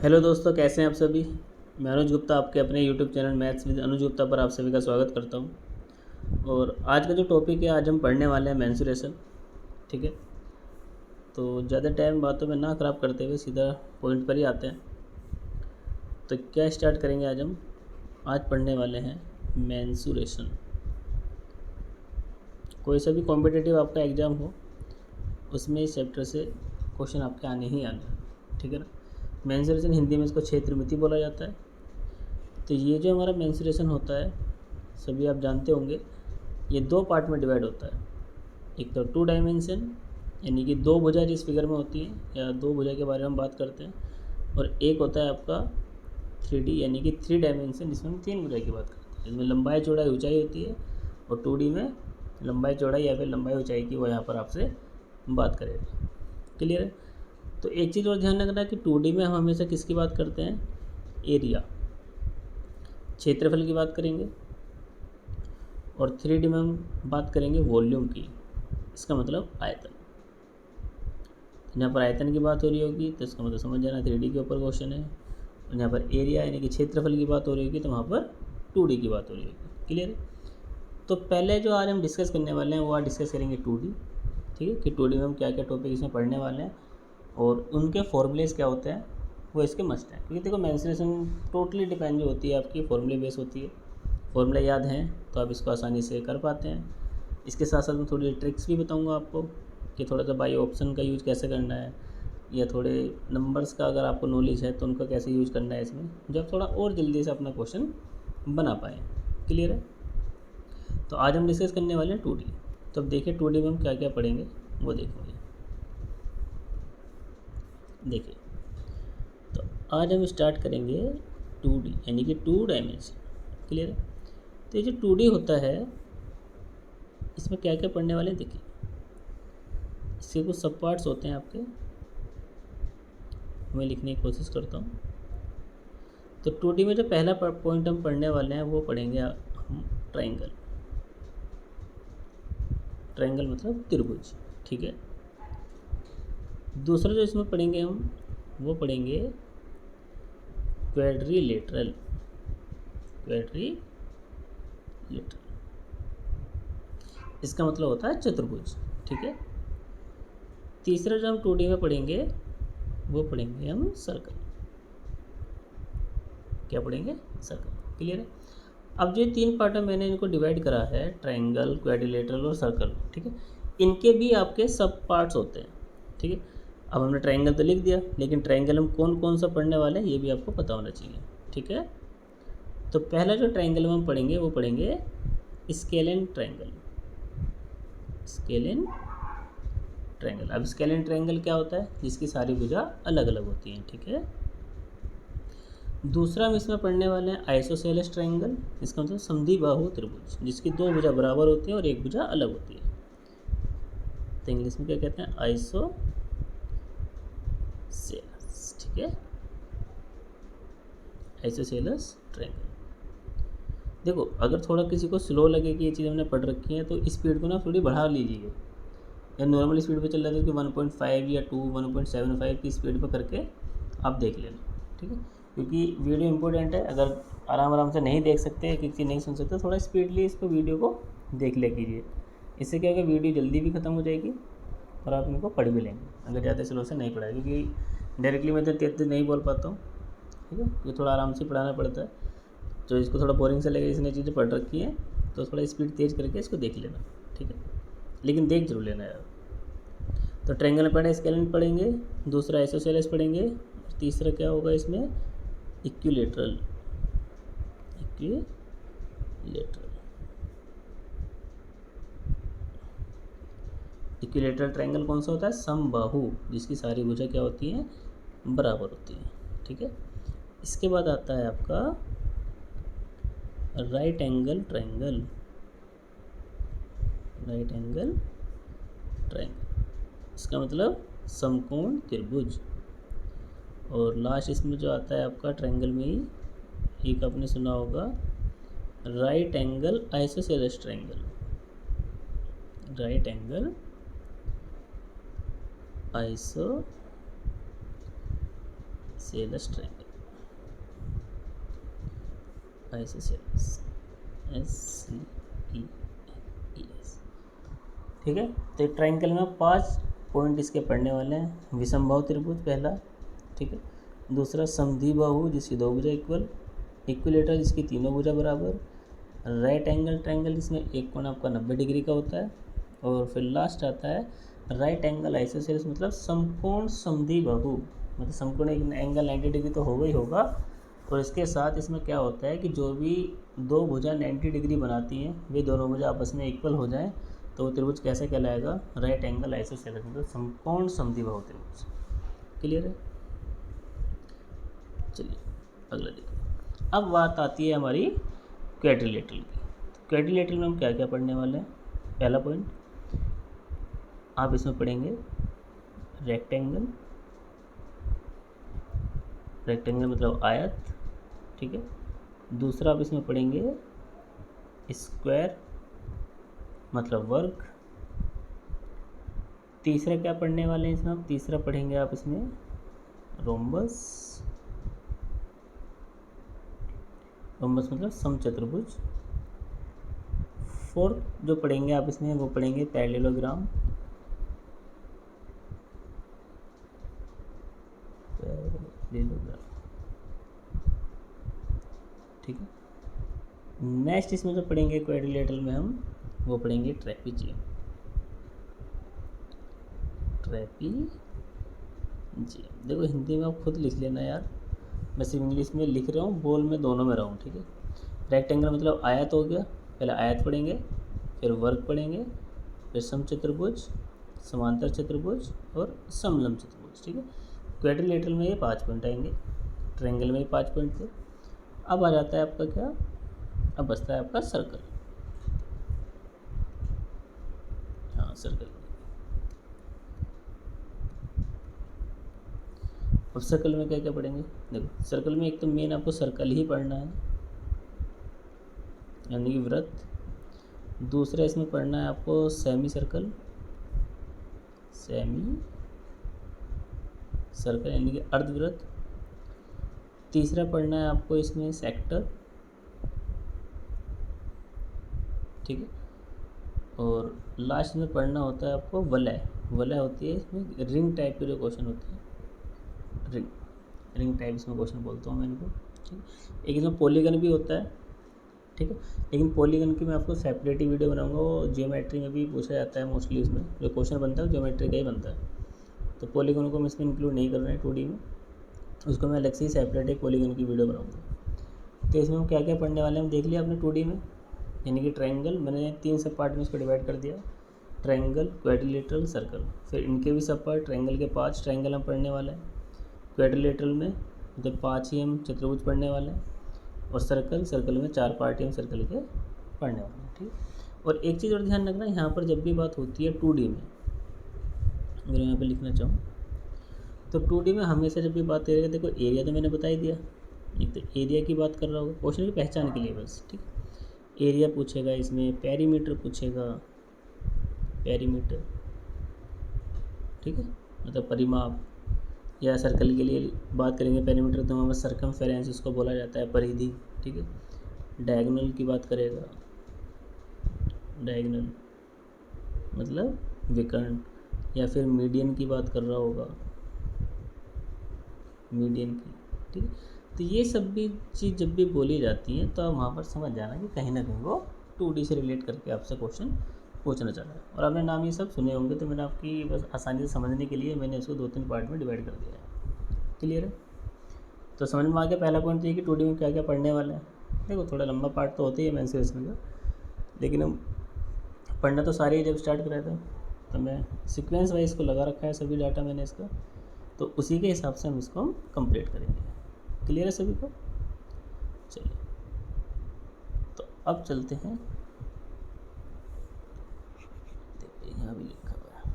Hello दोस्तों, कैसे हैं आप सभी। मैं अनुज गुप्ता आपके अपने यूट्यूब चैनल मैथ्स विद अनुज गुप्ता पर आप सभी का स्वागत करता हूं। और आज का जो टॉपिक है, आज हम पढ़ने वाले हैं मेंसुरेशन। ठीक है, तो ज़्यादा टाइम बातों में ना ख़राब करते हुए सीधा पॉइंट पर ही आते हैं। तो क्या स्टार्ट करेंगे आज हम। आज पढ़ने वाले हैं मेंसुरेशन। कोई सा भी कॉम्पिटिटिव आपका एग्ज़ाम हो, उसमें इस चैप्टर से क्वेश्चन आपके आने ही आने। ठीक है ना। मेंसुरेशन हिंदी में इसको क्षेत्रमिति बोला जाता है। तो ये जो हमारा मेंसुरेशन होता है, सभी आप जानते होंगे, ये दो पार्ट में डिवाइड होता है। एक तो 2 डायमेंशन, यानी कि दो भुजा जिस फिगर में होती है, या दो भुजा के बारे में हम बात करते हैं। और एक होता है आपका 3D, यानी कि 3 डायमेंशन, जिसमें हम 3 भुजा की बात करते हैं। इसमें लंबाई चौड़ाई ऊंचाई होती है, और 2D में लंबाई चौड़ाई या फिर लंबाई ऊंचाई की वो यहाँ पर आपसे बात करेगा। क्लियर है। तो एक चीज़ और ध्यान रखना कि 2D में हम हमेशा किसकी बात करते हैं, एरिया, क्षेत्रफल की बात करेंगे। और 3D में हम बात करेंगे वॉल्यूम की, इसका मतलब आयतन। यहाँ पर आयतन की बात हो रही होगी तो इसका मतलब समझ जाना 3D के ऊपर क्वेश्चन है। और यहाँ पर एरिया यानी कि क्षेत्रफल की बात हो रही होगी तो वहाँ पर 2D की बात हो रही होगी। क्लियर है। तो पहले जो आज हम डिस्कस करने वाले हैं वो आज डिस्कस करेंगे 2D। ठीक है, कि 2D में हम क्या क्या टॉपिक इसमें पढ़ने वाले हैं और उनके फॉर्मूलेस क्या होते हैं, वो इसके मस्ट हैं। क्योंकि देखो, मेंसुरेशन टोटली डिपेंड जो होती है आपकी फॉर्मूले बेस होती है। फॉर्मूला याद हैं तो आप इसको आसानी से कर पाते हैं। इसके साथ साथ मैं थोड़ी ट्रिक्स भी बताऊंगा आपको कि थोड़ा सा बाई ऑप्शन का यूज़ कैसे करना है, या थोड़े नंबर्स का अगर आपको नॉलेज है तो उनका कैसे यूज़ करना है इसमें, जब थोड़ा और जल्दी से अपना क्वेश्चन बना पाएँ। क्लियर है। तो आज हम डिस्कस करने वाले हैं 2D। तो अब देखिए 2D में हम क्या क्या पढ़ेंगे वो देखेंगे। देखिए, तो आज हम स्टार्ट करेंगे 2D, यानी कि 2 डायमेंशन। क्लियर है। तो ये जो 2D होता है, इसमें क्या क्या पढ़ने वाले हैं देखिए। इसके कुछ सब पार्ट्स होते हैं आपके, मैं लिखने की कोशिश करता हूँ। तो 2D में जो पहला पॉइंट हम पढ़ने वाले हैं वो पढ़ेंगे हम ट्रायंगल। ट्रायंगल मतलब त्रिभुज। ठीक है। दूसरा जो इसमें पढ़ेंगे हम, वो पढ़ेंगे क्वाड्रिलेटरल। क्वाड्रिलेटरल, इसका मतलब होता है चतुर्भुज। ठीक है। तीसरा जो हम 2D में पढ़ेंगे वो पढ़ेंगे हम सर्कल। क्या पढ़ेंगे, सर्कल। क्लियर है। अब जो 3 पार्ट में मैंने इनको डिवाइड करा है, ट्रायंगल, क्वाड्रिलेटरल और सर्कल। ठीक है। इनके भी आपके सब पार्ट्स होते हैं। ठीक है। अब हमने ट्रायंगल तो लिख दिया, लेकिन ट्रायंगल हम कौन कौन सा पढ़ने वाले हैं ये भी आपको पता होना चाहिए। ठीक है। तो पहला जो ट्रायंगल हम पढ़ेंगे वो पढ़ेंगे स्केलेन ट्रायंगल। Scalene triangle. अब स्केलेन ट्रायंगल क्या होता है, जिसकी सारी भुजा अलग अलग होती हैं। ठीक है। दूसरा हम इसमें पढ़ने वाले हैं आइसोसेलेस ट्रायंगल। इसका मतलब समद्विबाहु त्रिभुज, जिसकी दो भुजा बराबर होती हैं और एक भुजा अलग होती है। तो इंग्लिश में क्या कहते हैं, आइसोसेलेस। ठीक है, आइसोसेलेस ट्रायंगल। देखो, अगर थोड़ा किसी को स्लो लगे कि ये चीज़ हमने पढ़ रखी है तो स्पीड को ना थोड़ी बढ़ा लीजिए। या नॉर्मल स्पीड पे चल रहा है तो 1.5 या 2, 1.75 की स्पीड पे करके आप देख लेना। ठीक है। क्योंकि वीडियो इंपॉर्टेंट है। अगर आराम आराम से नहीं देख सकते, किसी नहीं सुन सकते, थोड़ा स्पीडली इसको वीडियो को देख ले कीजिए। इससे क्या होगा, वीडियो जल्दी भी ख़त्म हो जाएगी और आप इनको पढ़ भी लेंगे अगर ज़्यादा स्लो से नहीं पढ़ाए। क्योंकि डायरेक्टली मैं तो तेज तेज नहीं बोल पाता हूँ। ठीक है, ये थोड़ा आराम से पढ़ाना पड़ता है। तो इसको थोड़ा बोरिंग से लगे, इसने चीज़ें पढ़ रखी हैं, तो थोड़ा स्पीड तेज़ करके इसको देख लेना। ठीक है, लेकिन देख जरूर लेना यार। तो ट्रायंगल पढ़े, स्केलेन पढ़ेंगे, दूसरा आइसोसेलेस पढ़ेंगे, तीसरा क्या होगा इसमें, इक्विलेटरल। इक्विलेटरल। इक्विलेटरल ट्रायंगल कौन सा होता है, समबाहु, जिसकी सारी भुजा क्या होती हैं, बराबर होती हैं। ठीक है। इसके बाद आता है आपका right angle triangle. Right angle triangle, इसका मतलब समकोण त्रिभुज। और लास्ट इसमें जो आता है आपका ट्रायंगल में ही एक आपने सुना होगा, right angle isosceles triangle. Right angle cells triangle, isosceles, SCELES। ठीक है, तो ट्रायंगल में 5 पॉइंट इसके पढ़ने वाले हैं। विषमबाहु त्रिभुज पहला, ठीक है। दूसरा समद्विबाहु जिसकी 2 भुजा इक्वल, इक्विलेटरल जिसकी तीनों भुजा बराबर, राइट एंगल ट्रायंगल जिसमें एक कोण आपका 90 डिग्री का होता है, और फिर लास्ट आता है राइट एंगल आइसोसेलेस, मतलब समकोण समद्विबाहु, मतलब समकोण एक एंगल 90 डिग्री तो होगा ही होगा, और इसके साथ इसमें क्या होता है कि जो भी 2 भुजा 90 डिग्री बनाती हैं वे दोनों भुजा आपस में इक्वल हो जाएं तो त्रिभुज कैसे कहलाएगा, राइट एंगल आइसोसेलेस, मतलब समकोण समद्विबाहु त्रिभुज। क्लियर है? चलिए अगला देखो। अब बात आती है हमारी क्वाड्रिलेटरल की। क्वाड्रिलेटरल में हम क्या क्या पढ़ने वाले हैं? पहला पॉइंट आप इसमें पढ़ेंगे रेक्टेंगल, रेक्टेंगल मतलब आयत, ठीक है। दूसरा आप इसमें पढ़ेंगे स्क्वायर मतलब वर्ग। तीसरा क्या पढ़ने वाले हैं इसमें आप? तीसरा पढ़ेंगे आप इसमें रोम्बस, रोम्बस मतलब समचतुर्भुज। फोर्थ जो पढ़ेंगे आप इसमें वो पढ़ेंगे पैरेललोग्राम, ठीक है। नेक्स्ट इसमें जो पढ़ेंगे क्वाड्रिलेटरल में हम वो पढ़ेंगे ट्रेपीजियम, ट्रेपीजियम। देखो हिंदी में आप खुद लिख लेना यार, मैं सिर्फ इंग्लिश में लिख रहा हूँ, बोल में दोनों में रहा हूँ, ठीक है। रेक्टेंगल मतलब आयत हो गया, पहले आयत पढ़ेंगे, फिर वर्ग पढ़ेंगे, फिर समचतुर्भुज, समांतर चतुर्भुज और समलंब चतुर्भुज, ठीक है। क्वाड्रिलेटरल में ये 5 पॉइंट आएंगे, ट्रायंगल में ये 5 पॉइंट थे। अब आ जाता है आपका क्या, अब बचता है आपका सर्कल। हाँ सर्कल, अब सर्कल में क्या क्या पढ़ेंगे? देखो सर्कल में एक तो मेन आपको सर्कल ही पढ़ना है, यानी कि वृत्त। दूसरा इसमें पढ़ना है आपको सेमी सर्कल, सेमी सर्कल यानी कि अर्धवृत्त। तीसरा पढ़ना है आपको इसमें सेक्टर, ठीक है। और लास्ट में पढ़ना होता है आपको वलय, वलय होती है इसमें रिंग टाइप के जो क्वेश्चन होते हैं, रिंग, रिंग टाइप इसमें क्वेश्चन बोलता हूँ मैं इनको, ठीक। एक इसमें पॉलीगन भी होता है, ठीक है। लेकिन पॉलीगन की मैं आपको सेपरेट ही वीडियो बनाऊंगा, वो जियोमेट्री में भी पूछा जाता है मोस्टली, उसमें जो क्वेश्चन बनता है जियोमेट्री का ही बनता है, तो पॉलीगन को हम इसमें इंक्लूड नहीं कर रहे हैं 2D में, उसको मैं अलग से ही सेपरेट एक पॉलीगन की वीडियो बनाऊंगा। तो इसमें हम क्या क्या पढ़ने वाले हैं हम देख लिया आपने 2D में, यानी कि ट्रायंगल मैंने 3 सब पार्ट में इसको डिवाइड कर दिया, ट्रायंगल, क्वाड्रिलेटरल, सर्कल। फिर इनके भी सब पार्ट, ट्रायंगल के 5 ट्रायंगल हम पढ़ने वाले हैं, क्वाड्रिलेटरल में मतलब 5 ही हम चतुर्भुज पढ़ने वाले हैं, और सर्कल, सर्कल में 4 पार्ट ही हम सर्कल के पढ़ने वाले हैं, ठीक। और एक चीज़ और ध्यान रखना, यहाँ पर जब भी बात होती है 2D में, अगर यहाँ पर लिखना चाहूँ तो 2D में हमेशा जब भी बात करेगा, देखो एरिया तो मैंने बता ही दिया, एक तो एरिया की बात कर रहा होगा क्वेश्चन की पहचान के लिए बस, ठीक। एरिया पूछेगा, इसमें पेरीमीटर पूछेगा, पेरीमीटर, ठीक है, मतलब परिमाप। या सर्कल के लिए बात करेंगे पेरीमीटर तो हमारा सर्कमफेरेंस उसको बोला जाता है, परिधि, ठीक है। डायगोनल की बात करेगा, डायगोनल मतलब विकर्ण, या फिर मीडियन की बात कर रहा होगा, मीडियन की, ठीक है। तो ये सब भी चीज़ जब भी बोली जाती हैं तो आप वहाँ पर समझ जाना कि कहीं ना कहीं वो 2D से रिलेट करके आपसे क्वेश्चन पूछना चाह रहा है। और आपने नाम ये सब सुने होंगे, तो मैंने आपकी बस आसानी से समझने के लिए मैंने इसको 2-3 पार्ट में डिवाइड कर दिया है। क्लियर है? तो समझ में आ गया पहला पॉइंट, तो ये कि 2D में क्या क्या पढ़ने वाला है। देखो थोड़ा लंबा पार्ट तो होता ही है मेंसुरेशन का, लेकिन हम पढ़ना तो सारे ही जब स्टार्ट कराए थे तो मैं सीक्वेंस वाइज इसको लगा रखा है सभी डाटा मैंने इसका, तो उसी के हिसाब से हम इसको कंप्लीट करेंगे। क्लियर है सभी को? चलिए तो अब चलते हैं, देखिए यहाँ भी लिखा हुआ है।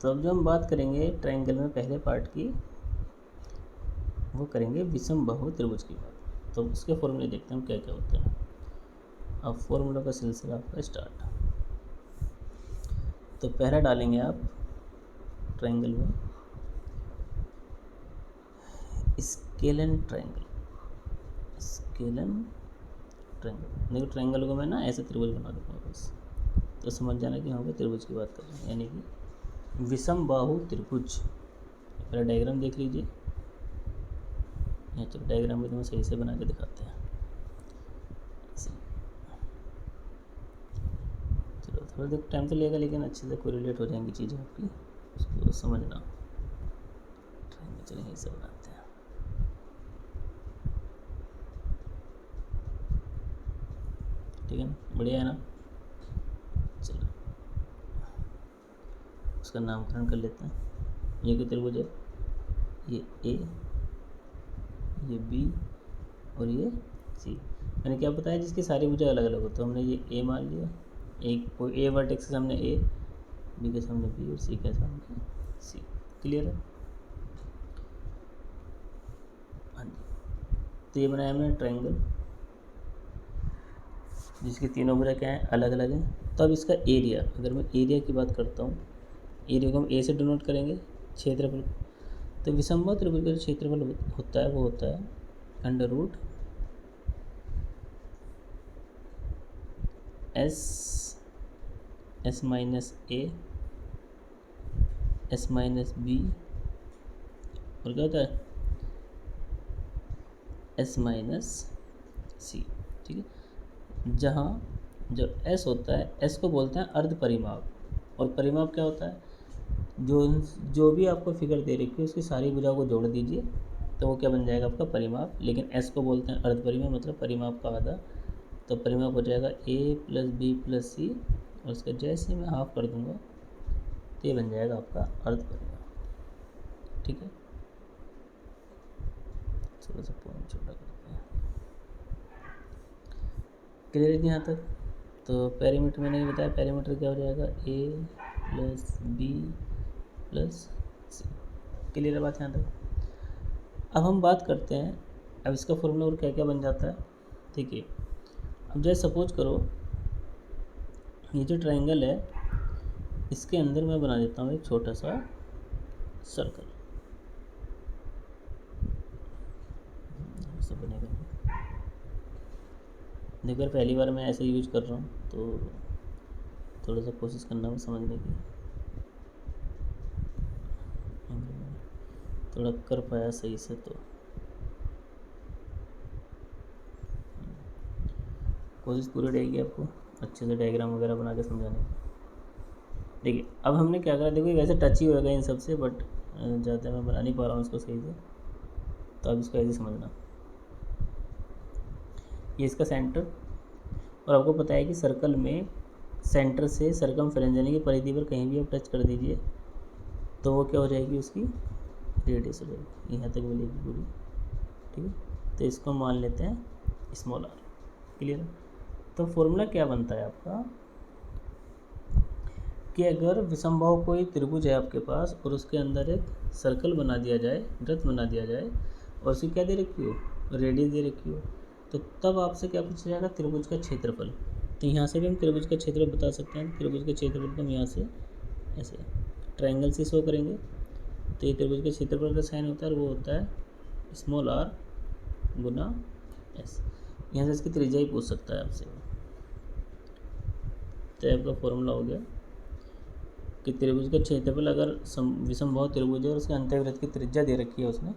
तो अब जो हम बात करेंगे ट्रायंगल में पहले पार्ट की, वो करेंगे विषमबाहु त्रिभुज की बात। तो उसके फॉर्मूले देखते हैं हम क्या क्या होते हैं। अब फॉर्मूला का सिलसिला आपका स्टार्ट। तो पहला डालेंगे आप ट्रायंगल में स्केलन ट्रायंगल। देखो ट्रायंगल को मैं ना ऐसे त्रिभुज बना दूँगा बस, तो समझ जाना कि यहाँ पे त्रिभुज की बात कर रहे हैं, यानी कि विषम बाहु त्रिभुज। पहले डायग्राम देख लीजिए। चलो डायग्राम में तुम्हें सही से बना के दिखाते हैं। चलो थोड़ा देर टाइम तो लगेगा, लेकिन अच्छे से कोरिलेट हो जाएंगी चीज़ें आपकी, उसको समझना। चलिए यही से बनाते हैं। ठीक है ना, बढ़िया है ना। चलो उसका नामकरण कर लेते हैं। ये कोई त्रिभुज है, ये ए, ये बी और ये सी। मैंने क्या बताया, जिसकी सारी भुजाएं अलग अलग होती है। हमने ये ए मान लिया, एक कोई ए वर्टेक्स के सामने ए, बी के सामने बी और सी के सामने सी। क्लियर है? हाँ जी। तो ये बनाया हमने ट्रायंगल, जिसकी तीनों भुजा क्या है, अलग अलग हैं। तो अब इसका एरिया, अगर मैं एरिया की बात करता हूँ, एरिया को हम ए से डिनोट करेंगे, क्षेत्रफल। तो विषमबाहु त्रिभुज का जो क्षेत्रफल होता है वो होता है under root s minus A S minus b और क्या होता है एस माइनस सी। ठीक है, जहाँ जो एस होता है, एस को बोलते हैं अर्ध परिमाप। और परिमाप क्या होता है, जो भी आपको फिगर दे रखी है उसकी सारी भुजाओं को जोड़ दीजिए तो वो क्या बन जाएगा आपका परिमाप। लेकिन एस को बोलते हैं अर्ध परिमाप, मतलब परिमाप का आधा। तो परिमाप हो जाएगा ए प्लस बी प्लस सी, और उसका जैसे मैं हाफ कर दूंगा तो ये बन जाएगा आपका अर्ध परिमाप। ठीक है, थोड़ा सा पॉइंट छोटा करते हैं। क्लियर है यहाँ तक? तो पेरीमीटर मैंने ये बताया, पेरीमीटर क्या हो जाएगा ए प्लस बी प्लस सी। क्लियर है बात यहाँ तक? अब हम बात करते हैं, अब इसका फॉर्मूला और क्या क्या बन जाता है। देखिए, अब जैसे सपोज करो ये जो ट्रायंगल है, इसके अंदर मैं बना देता हूँ एक छोटा सा सर्कल। ऐसा बनेगा। देखो पहली बार मैं ऐसे यूज कर रहा हूँ, तो थोड़ा सा कोशिश करना है समझने की। थोड़ा कर पाया सही से, तो कोशिश पूरी रहेगी आपको अच्छे से डायग्राम वगैरह बना के समझाने की। देखिए अब हमने क्या करा, देखो वैसे टच ही होगा इन सबसे, बट ज़्यादा मैं बना नहीं पा रहा हूँ इसको सही से, तो अब इसको ऐसे समझना। ये इसका सेंटर, और आपको पता है कि सर्कल में सेंटर से सरकमफ्रेंस यानी कि परिधि पर कहीं भी आप टच कर दीजिए तो वो क्या हो जाएगी, उसकी रेडियस हो जाएगी, यहाँ तक मिलेगी पूरी। ठीक है, तो इसको मान लेते हैं स्मॉल आर। क्लियर है? तो फॉर्मूला क्या बनता है आपका कि अगर विषमबाहु कोई त्रिभुज है आपके पास और उसके अंदर एक सर्कल बना दिया जाए, वृत्त बना दिया जाए, और उसकी क्या दे रखी हो, रेडियस दे रखी हो, तो तब आपसे क्या पूछा जाएगा, त्रिभुज का क्षेत्रफल। तो यहाँ से भी हम त्रिभुज का क्षेत्रफल बता सकते हैं। त्रिभुज के क्षेत्रफल को हम यहाँ से ऐसे ट्रायंगल से शो करेंगे, तो ये त्रिभुज के क्षेत्रफल का साइन होता है, और वो होता है स्मॉल आर गुना एस। यहाँ से इसकी त्रिज्या ही पूछ सकता है आपसे। तो आपका फॉर्मूला हो गया कि त्रिभुज का क्षेत्रफल अगर विषमबाहु त्रिभुज है और उसके अंतःवृत्त की त्रिज्या दे रखी है उसने,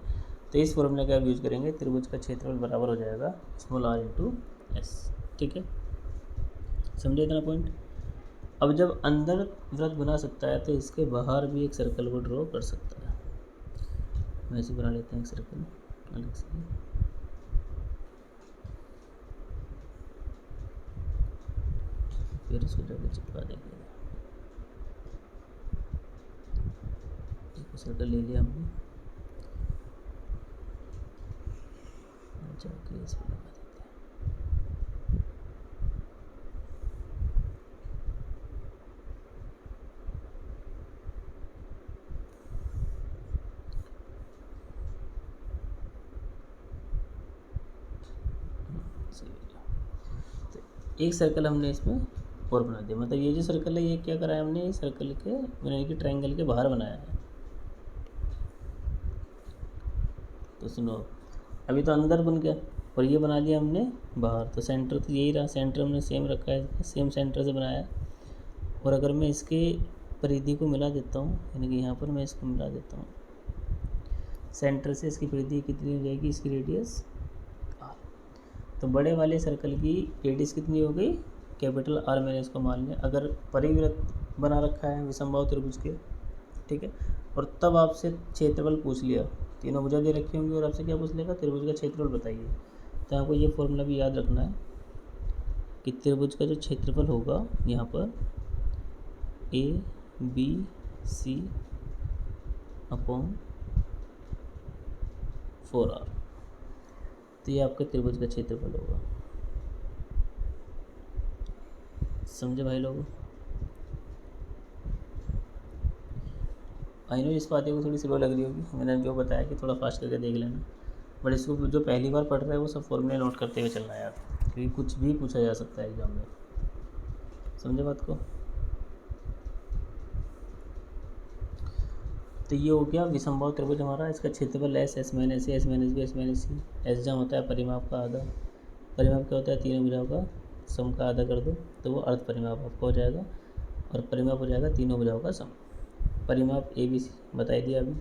तो इस फॉर्मूला का आप यूज करेंगे, त्रिभुज का क्षेत्रफल बराबर हो जाएगा स्मॉल आर इंटू एस। ठीक है, समझे इतना पॉइंट? अब जब अंदर वृत्त बना सकता है तो इसके बाहर भी एक सर्कल को ड्रॉ कर सकता है। वैसे बना लेते हैं एक सर्कल अलग से, फिर इसको जाकर चिपका देंगे। सर्कल ले लिया हमने, जाके इस पर लगा देते हैं। तो एक सर्कल हमने इसमें और बना दिया। मतलब ये जो सर्कल है ये क्या करा है हमने, सर्कल के यानी कि ट्रायंगल के बाहर बनाया है। तो सुनो, अभी तो अंदर बन गया और ये बना दिया हमने बाहर, तो सेंटर तो यही रहा, सेंटर हमने सेम रखा है, सेम सेंटर से बनाया। और अगर मैं इसके परिधि को मिला देता हूँ, यानी कि यहाँ पर मैं इसको मिला देता हूँ, सेंटर से इसकी परिधि कितनी हो जाएगी, इसकी रेडियस आर। तो बड़े वाले सर्कल की रेडियस कितनी हो गई, कैपिटल आर मैंने इसको मान लिया। अगर परिवृत्त बना रखा है विषमबाहु त्रिभुज के, ठीक है, और तब आपसे क्षेत्रफल पूछ लिया, तीनों भुजा दे रखी होंगी और आपसे क्या पूछ लेगा, त्रिभुज का क्षेत्रफल बताइए। तो आपको ये फॉर्मूला भी याद रखना है कि त्रिभुज का जो क्षेत्रफल होगा यहाँ पर ए बी सी अपॉन 4r, तो ये आपका त्रिभुज का क्षेत्रफल होगा। समझे भाई लोग? आई नो इस बातें को थोड़ी स्लो लग रही होगी, मैंने जो बताया कि थोड़ा फास्ट करके देख लेना, बट इसको जो पहली बार पढ़ रहा है वो सब फॉर्मूले नोट करते हुए चलना है यार, क्योंकि कुछ भी पूछा जा सकता है एग्जाम में। समझे बात को? तो ये हो गया विषमबाहु त्रिभुज हमारा, इसका क्षेत्रफल एस, एस माइनस ए, S minus B, S minus C. S जहाँ होता है परिमाप का आधा, परिमाप क्या होता है, तीनों भुजाओं का सम का आधा कर दो तो वो अर्ध परिमाप आपका हो जाएगा, और परिमाप हो जाएगा तीनों भुजाओं का सम। परिमाप ए बी सी बता दिया अभी।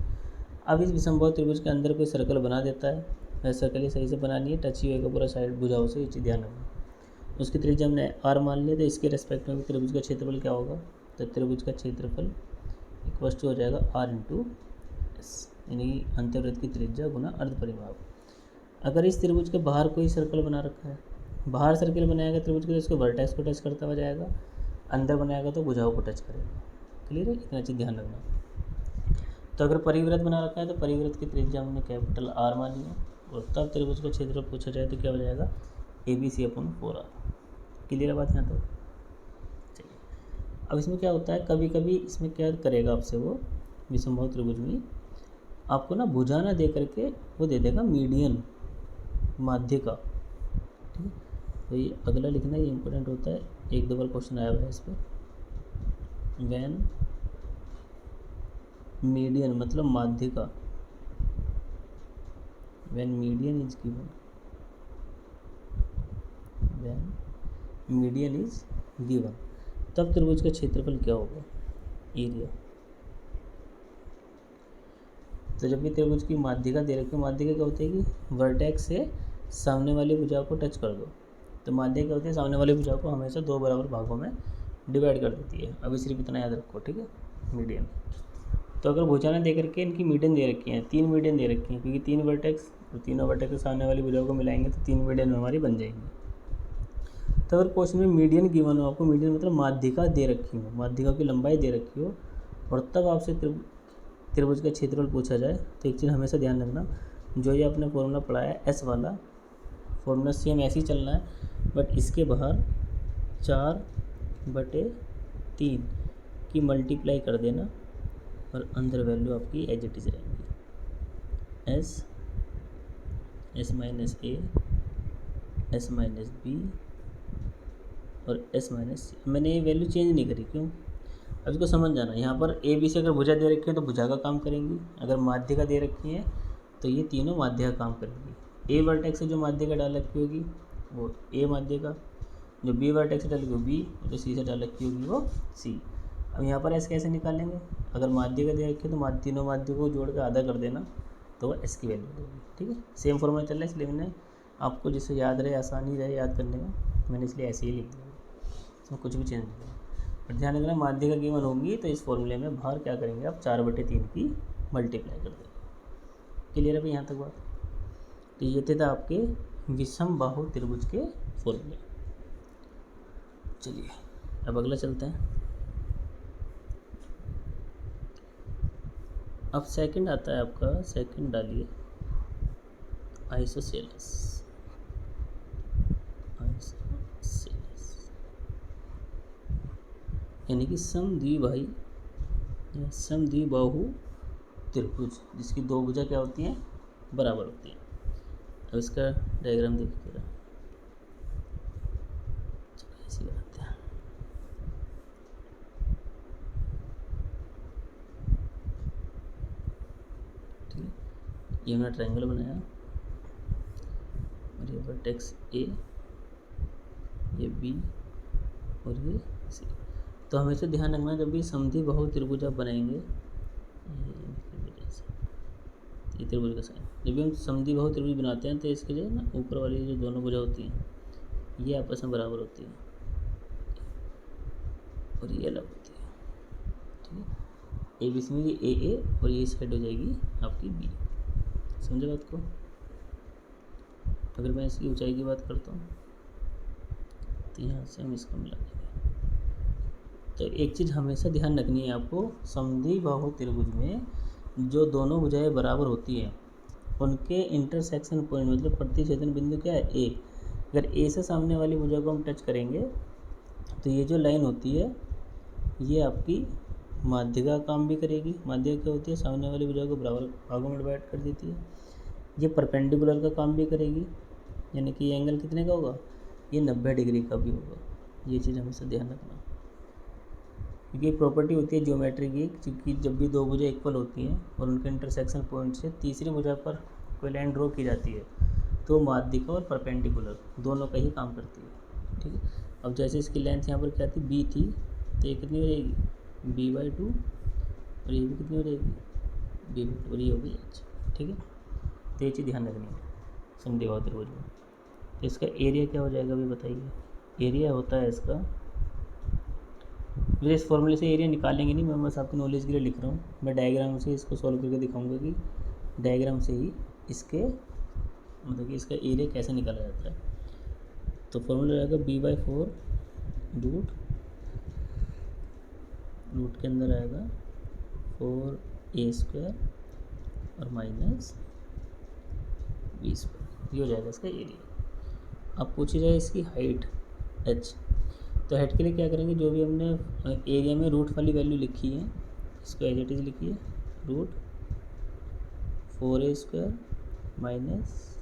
अब इस विषमबाहु त्रिभुज के अंदर कोई सर्कल बना देता है, वह सर्कल ही सही से बनानी है, टच ही होगा पूरा साइड भुजाओं से, ये चीज़ ध्यान रखना। उसकी त्रिज्या हमने आर मान लिया, तो इसके रेस्पेक्ट में त्रिभुज का क्षेत्रफल क्या होगा, तो त्रिभुज का क्षेत्रफल इक्वल टू हो जाएगा आर इंटू एस, यानी अंतर्वृत्त की त्रिज्या गुना अर्ध परिमाप। अगर इस त्रिभुज के बाहर कोई सर्कल बना रखा है, बाहर सर्कल बनाएगा त्रिभुज के तो इसको वर्टेक्स को टच करता हुआ जाएगा, अंदर बनाएगा तो भुजाओं को टच करेगा। क्लियर है? इतना चीज़ ध्यान रखना। तो अगर परिवृत्त बना रखा है तो परिवृत्त की त्रिज्या हमने कैपिटल आर मानी है, और तब त्रिभुज का क्षेत्रफल पूछा जाए तो क्या हो जाएगा, a b c upon 4r। Clear है बात यहाँ तक? चलिए, अब इसमें क्या होता है, कभी कभी इसमें क्या करेगा आपसे वो विषमबाहु त्रिभुज में आपको ना भुजा ना दे करके वो दे देगा मीडियन, माध्य का। ठीक है, तो ये अगला लिखना ये इंपॉर्टेंट होता है, एक दो बार क्वेश्चन आया हुआ है इस पर। वैन मीडियन मतलब माध्य का, when median is given, when median is given, तब त्रिभुज का क्षेत्रफल क्या होगा, एरिया। तो जब भी त्रिभुज की माध्यिका दे रखी है, माध्यिका क्या होती है कि वर्टेक्स से सामने वाली भुजा को टच कर दो, तो माध्यिका क्या होती है, सामने वाली भुजा को हमेशा दो बराबर भागों में डिवाइड कर देती है। अभी सिर्फ इतना याद रखो, ठीक है, मीडियन। तो अगर भुजा ने दे करके इनकी मीडियन दे रखी है, 3 मीडियन दे रखी हैं, क्योंकि 3 वर्टेक्स और तीनों वर्टेक्स सामने वाली भुजाओं को मिलाएंगे तो 3 मीडियन हमारी बन जाएंगी। तो अगर क्वेश्चन में मीडियन गिवन हो, आपको मीडियन मतलब माध्यिका दे रखी हो, माध्यिका की लंबाई दे रखी हो, और तब आपसे त्रिभुज का क्षेत्रफल पूछा जाए, तो एक चीज़ हमेशा ध्यान रखना, जो ये आपने फॉर्मूला पढ़ा है एस वाला फॉर्मूला सेम ऐसे ही चलना है, बट इसके बाहर 4/3 की मल्टीप्लाई कर देना, और अंदर वैल्यू आपकी एज इट इज रहेंगी, एस माइनस ए, एस माइनस बी और एस माइनस सी। मैंने ये वैल्यू चेंज नहीं करी, क्यों, अब इसको समझ जाना। यहाँ पर ए बी से अगर भुजा दे रखी है तो भुजा का काम करेंगी, अगर माध्यिका दे रखी है तो ये तीनों माध्यिका काम करेंगी। ए वर्टेक्स से जो माध्यिका डाल रखी होगी वो ए माध्यिका, जो बी वर्टेक्स से डाली वो बी, जो सी से डाल रखी होगी वो सी। अब यहाँ पर एस कैसे निकालेंगे, अगर माध्यिका दे रखी है तो तीनों माध्यिका को जोड़ कर आधा कर देना, तो वह एस की वैल्यू देगी। ठीक है, सेम फॉर्मूला चल रहा है, इसलिए मैंने आपको जिससे याद रहे, आसानी रहे याद करने में, मैंने इसलिए ऐसे ही लिख दिया, इसमें कुछ भी चेंज नहीं किया। पर ध्यान रखना, माध्यिका गिवन होंगी तो इस फॉर्मूले में बाहर क्या करेंगे आप, 4/3 की मल्टीप्लाई कर देंगे। क्लियर है भाई यहाँ तक बात? तो ये थे आपके विषमबाहु त्रिभुज के फॉर्मूले। चलिए अब अगला चलते हैं। अब सेकंड आता है आपका, सेकंड डालिए आइसोसेलेस, यानी कि समद्विबाही या समद्विबाहु त्रिभुज, जिसकी दो भुजा क्या होती हैं, बराबर होती हैं। अब इसका डायग्राम देखिए, ऐसे बनाते हैं। ये हमने ट्रायंगल बनाया और ये वर्टेक्स ए, ये बी और ये सी। तो हमेशा ध्यान रखना जब भी समद्वि बाहु त्रिभुज आप बनाएंगे, ये त्रिभुज का साइन, जब भी हम समद्वि बाहु त्रिभुज बनाते हैं तो इसके जो है ना ऊपर वाली जो दोनों भुजा होती हैं ये आपस में बराबर होती है और ये अलग होती है, ठीक है। ए बी सी में ये ए और ये साइड हो जाएगी आपकी बी, समझे बात को। अगर मैं इसकी ऊंचाई की बात करता हूँ तो यहाँ से हम इसको मिला देंगे। तो एक चीज़ हमेशा ध्यान रखनी है आपको, समद्वि बाहु त्रिभुज में जो दोनों भुजाएं बराबर होती हैं उनके इंटरसेक्शन पॉइंट मतलब प्रतिच्छेदन बिंदु क्या है, ए। अगर ए से सामने वाली भुजा को हम टच करेंगे तो ये जो लाइन होती है ये आपकी माध्यिका काम भी करेगी। माध्यिका क्या होती है, सामने वाली भुजा को बराबर भागों में डिवाइड कर देती है। ये परपेंडिकुलर का काम भी करेगी, यानी कि ये एंगल कितने का होगा, ये 90 डिग्री का भी होगा। ये चीज़ हमेशा ध्यान रखना, क्योंकि प्रॉपर्टी होती है ज्योमेट्री की, क्योंकि जब भी दो भुजा इक्वल होती हैं और उनके इंटरसेक्शन पॉइंट से तीसरी भुजा पर कोई लाइन ड्रॉ की जाती है तो माध्यिका और परपेंडिकुलर दोनों का ही काम करती है, ठीक है। अब जैसे इसकी लेंथ यहाँ पर क्या थी, बी थी, तो ये कितनी हो जाएगी, b/2 और ये भी कितनी हो जाएगी, b/2 और ये होगी h, ठीक है। तो ये चीज़ ध्यान रखनी है समद्वि बाहु त्रिभुज में। तो इसका एरिया क्या हो जाएगा अभी बताइए। एरिया होता है इसका, मुझे इस फॉर्मूले से एरिया निकालेंगे नहीं, मैं बस आपकी नॉलेज के लिए लिख रहा हूँ। मैं डायग्राम से इसको सॉल्व करके दिखाऊंगा कि डायग्राम से ही इसके मतलब कि इसका एरिया कैसे निकाला जाता है। तो फॉर्मूला रहेगा b/4 रूट के अंदर आएगा 4a² और माइनस b², ये हो जाएगा इसका एरिया। अब पूछी जाए इसकी हाइट h, तो हाइट के लिए क्या करेंगे, जो भी हमने एरिया में रूट वाली वैल्यू लिखी है इसको एज इट इज़ लिखिए, रूट 4a² माइनस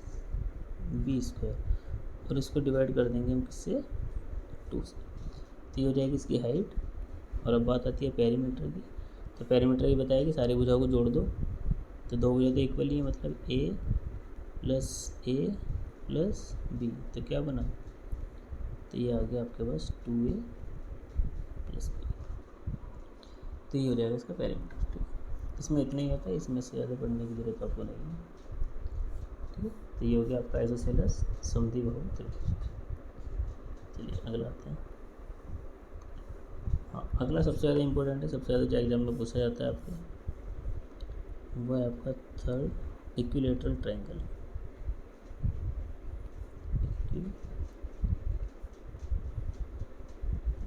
b² और इसको डिवाइड कर देंगे हम किससे, 2 से। तो ये हो जाएगी इसकी हाइट। और अब बात आती है पेरीमीटर की, तो पेरीमीटर ये बताया कि सारी भुजाओं को जोड़ दो, तो दो भुजा तो इक्वल ही है, मतलब a प्लस b, तो क्या बना, तो ये आ गया आपके पास 2a प्लस b। तो ये हो जाएगा इसका पेरीमीटर, ठीक है। इसमें इतना ही होता है, इसमें से ज़्यादा पढ़ने की जरूरत आपको नहीं है, ठीक है। तो ये हो गया आपका आइसोसेलेस समद्वि बाहु त्रिभुज। चलिए अगला आते हैं। हाँ, अगला सबसे ज़्यादा इंपॉर्टेंट है, सबसे ज़्यादा जो एग्जाम में पूछा जाता है आपके, वो है आपका third equilateral triangle.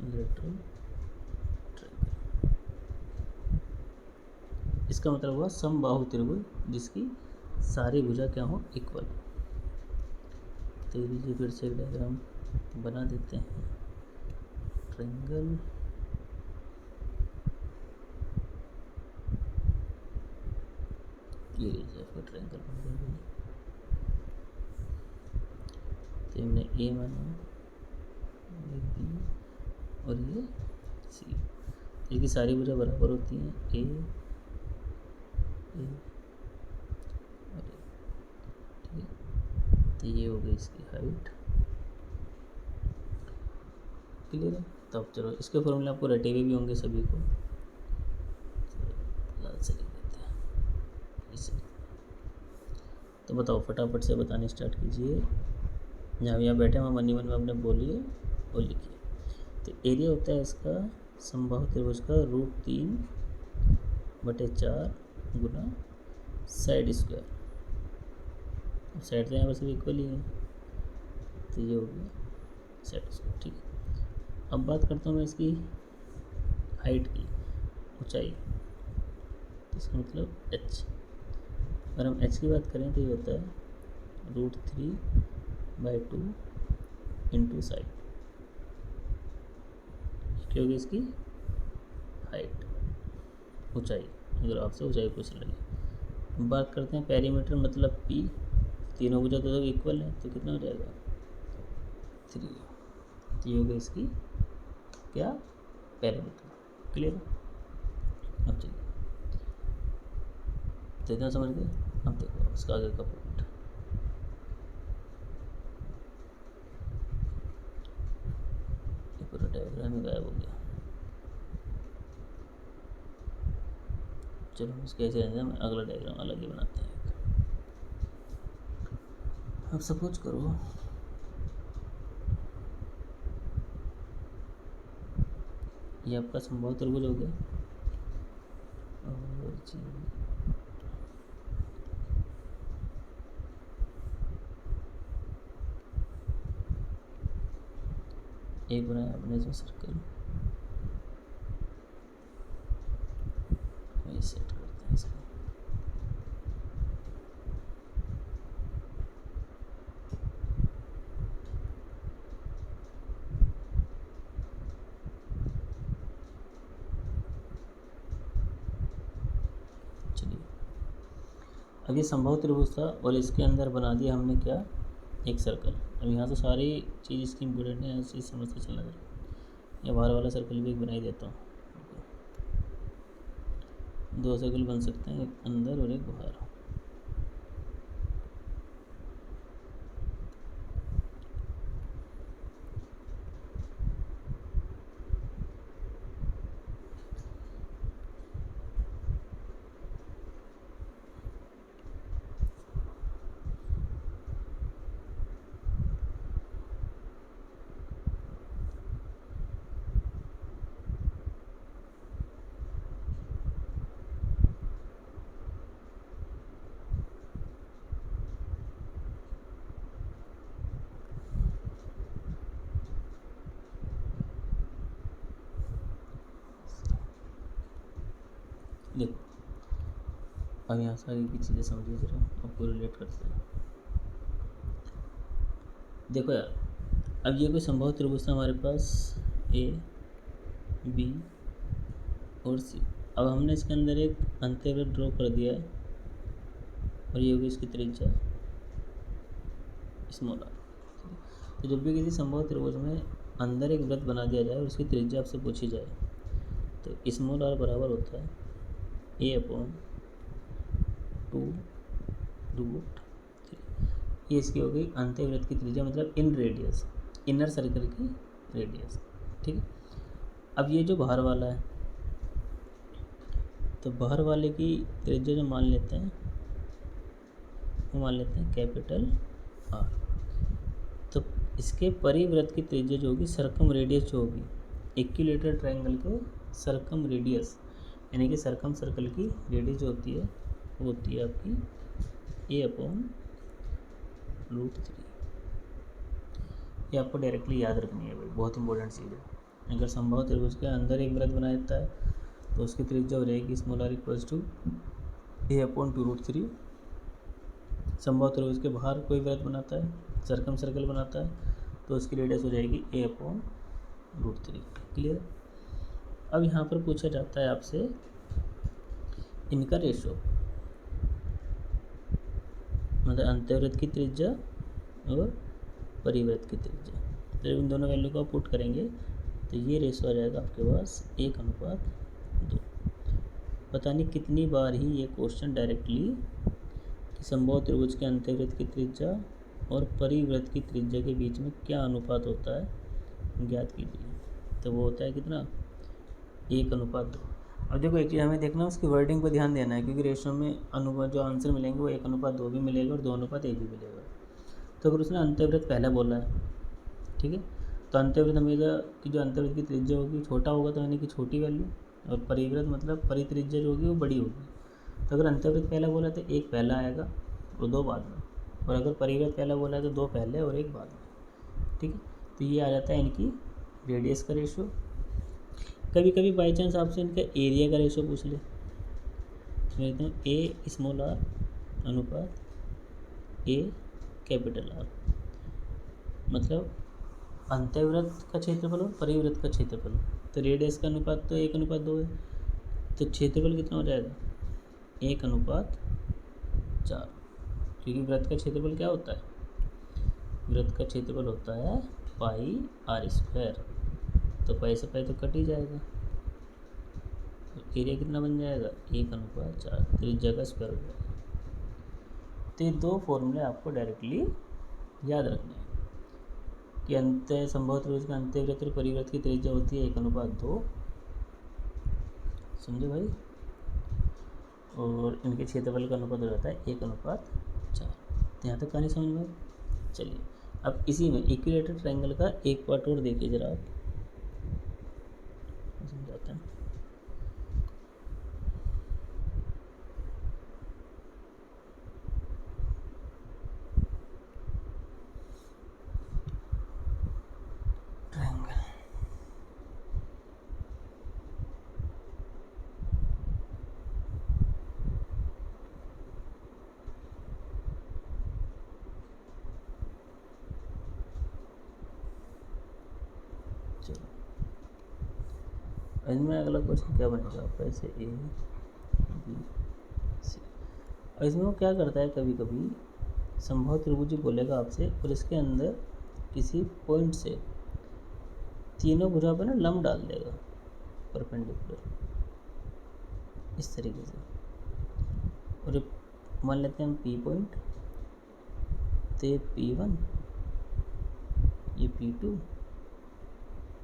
Equilateral triangle, इसका मतलब हुआ समबाहु त्रिभुज जिसकी सारी भुजा क्या हो, इक्वल। तो लीजिए फिर से एक डायग्राम बना देते हैं। ट्रायंगल, ये लीजिए आपका ट्रायंगल बन गया। तो हमने ए माना, ये बी और ये सी, इसकी सारी भुजा बराबर होती हैं, ए और ए, ठीक है। तो ये हो गई इसकी हाइट, क्लियर है। तब चलो इसके फॉर्मूले आपको रटे हुए भी होंगे सभी को, लाल से लिख देते हैं इसे। तो बताओ फटाफट से बताने स्टार्ट कीजिए, यहाँ बैठे हम मन ही मन में अपने बोलिए और लिखिए। तो एरिया होता है इसका समबाहु त्रिभुज का √3/4 गुना साइड स्क्वायर, साइड तो यहाँ पर सब इक्वल ही है, तो ये हो गया साइड स्क्वायर, ठीक है। अब बात करता हूँ मैं इसकी हाइट की, ऊंचाई, तो इसका मतलब h। अगर हम h की बात करें तो ये होता है √3/2 इंटू साइड, क्या होगी इसकी हाइट, ऊंचाई, अगर आपसे ऊंचाई पूछ लगे। बात करते हैं पेरीमीटर मतलब p, तीनों भुजा तो इक्वल है, तो कितना हो जाएगा 3, तो ये होगा इसकी क्या, पेरीमीटर, क्लियर। अब चलिए तो इतना समझ गए। अब देखो उसका आगे का पॉइंट, ये पूरा डायग्राम ही गायब हो गया। चलो इसके ऐसे रहने हम अगला डायग्राम अलग ही बनाते हैं। अब सपोज करो ये आपका संभव त्रिभुज हो गया और एक बनाया अपने इसमें सर्कल, वही सेट करते हैं इसको। चलिए अब ये संभव त्रिभुज था और इसके अंदर बना दिया हमने क्या, एक सर्कल। अब यहाँ से सारी चीज़ इसकी इम्पोर्टेंट है, यहाँ से समझते चलना जरा। या बाहर वाला सर्कल भी एक बना ही देता हूँ। दो सर्कल बन सकते हैं, एक अंदर और एक बाहर। देखो अब यहाँ से आगे की चीज़ें समझिए जरा, आपको रिलेट करते हैं। देखो यार, अब ये कोई संभव त्रिभुज था हमारे पास, ए बी और सी। अब हमने इसके अंदर एक अंतर्वृत्त ड्रॉ कर दिया है और ये होगी इसकी त्रिज्या स्मॉल आर। तो जब भी किसी संभव त्रिभुज में अंदर एक वृत्त बना दिया जाए और उसकी त्रिज्या आपसे पूछी जाए तो स्मॉल आर बराबर होता है a/2√3। ये इसकी हो गई अंतर्वृत्त की त्रिज्या, मतलब इन रेडियस, इनर सर्कल की रेडियस। ठीक है, अब ये जो बाहर वाला है तो बाहर वाले की त्रिज्या जो मान लेते हैं वो मान लेते हैं कैपिटल आर। तो इसके परिवृत्त की त्रिज्या जो होगी, सरकम रेडियस जो होगी, इक्विलेटरल ट्रायंगल के सरकम रेडियस यानी कि सरकम सर्कल की रेडियस जो होती है वो होती है आपकी a/√3। ये आपको डायरेक्टली याद रखनी है भाई, बहुत इंपॉर्टेंट चीज़ है। अगर संभव त्रिभुज के अंदर एक वृत्त बना देता है तो उसकी त्रिज्या हो जाएगी small are equals to a/√3। संभव त्रिभुज के बाहर कोई वृत्त बनाता है, सरकम सर्कल बनाता है, तो उसकी रेडियस हो जाएगी a/√3। क्लियर। अब यहाँ पर पूछा जाता है आपसे इनका रेशो, मतलब अंतर्वृत्त की त्रिज्या और परिवृत्त की त्रिज्या। जब इन दोनों वैल्यू को आप पुट करेंगे तो ये रेशो आ जाएगा आपके पास 1:2। पता नहीं कितनी बार ही ये क्वेश्चन डायरेक्टली कि संभव त्रिभुज के अंतर्वृत्त की त्रिज्या और परिवृत्त की त्रिज्या के बीच में क्या अनुपात होता है ज्ञात कीजिए। तो वो होता है कितना, 1:2। अब देखो एक चीज़ हमें देखना है, उसकी वर्डिंग पर ध्यान देना है, क्योंकि रेशो में अनुपात जो आंसर मिलेंगे वो 1:2 भी मिलेगा और 2:1 भी मिलेगा। तो अगर उसने अंतर्वृत्त पहला बोला है, ठीक है, तो अंतर्वृत्त हमेशा की जो अंतर्वृत्त की त्रिज्या होगी छोटा होगा, तो यानी कि छोटी वैल्यू, और परिवृत्त मतलब परित्रिज्या जो होगी वो बड़ी होगी। तो अगर अंतर्वृत्त पहला बोला है तो एक पहला आएगा और दो बाद में, और अगर परिवृत्त पहला बोला है तो दो पहले और एक बाद में। ठीक है, तो ये आ जाता है इनकी रेडियस का रेशो। कभी कभी बाई चांस आपसे इनका एरिया का रेशो पूछ ले, तो मैं कहता हूँ a/r अनुपात a/R, मतलब अंतर्वृत्त का क्षेत्रफल और परिवृत्त का क्षेत्रफल। तो रेडियस का अनुपात तो 1:2 है, तो क्षेत्रफल कितना हो जाएगा 1:4, क्योंकि वृत्त का क्षेत्रफल क्या होता है, वृत्त का क्षेत्रफल होता है πr²। तो पाई से पाई तो कट ही जाएगा, तो एरिया कितना बन जाएगा 1:4, त्रिज्या का स्क्वायर हो जाएगा। तो ये दो फॉर्मूले आपको डायरेक्टली याद रखने हैं कि अंत संभव त्रिभुज का अंत्यवृत्त और परिवृत्त की त्रिज्या होती है 1:2, समझे भाई, और इनके क्षेत्रफल का अनुपात हो जाता है 1:4। तो यहाँ तक कहानी समझ में। चलिए अब इसी में इक्विलेटरल ट्रायंगल का एक पार्ट और देखिए जरा आप, समझाते हैं। इसमें अगला क्वेश्चन क्या बनेगा आपका, ऐसे ए बी सी। और इसमें वो क्या करता है, कभी कभी संभव त्रिभुज बोलेगा आपसे और इसके अंदर किसी पॉइंट से तीनों भुजा पर ना लंब डाल देगा परपेंडिकुलर इस तरीके से। और मान लेते हैं हम पी पॉइंट, तो ये P1, ये P2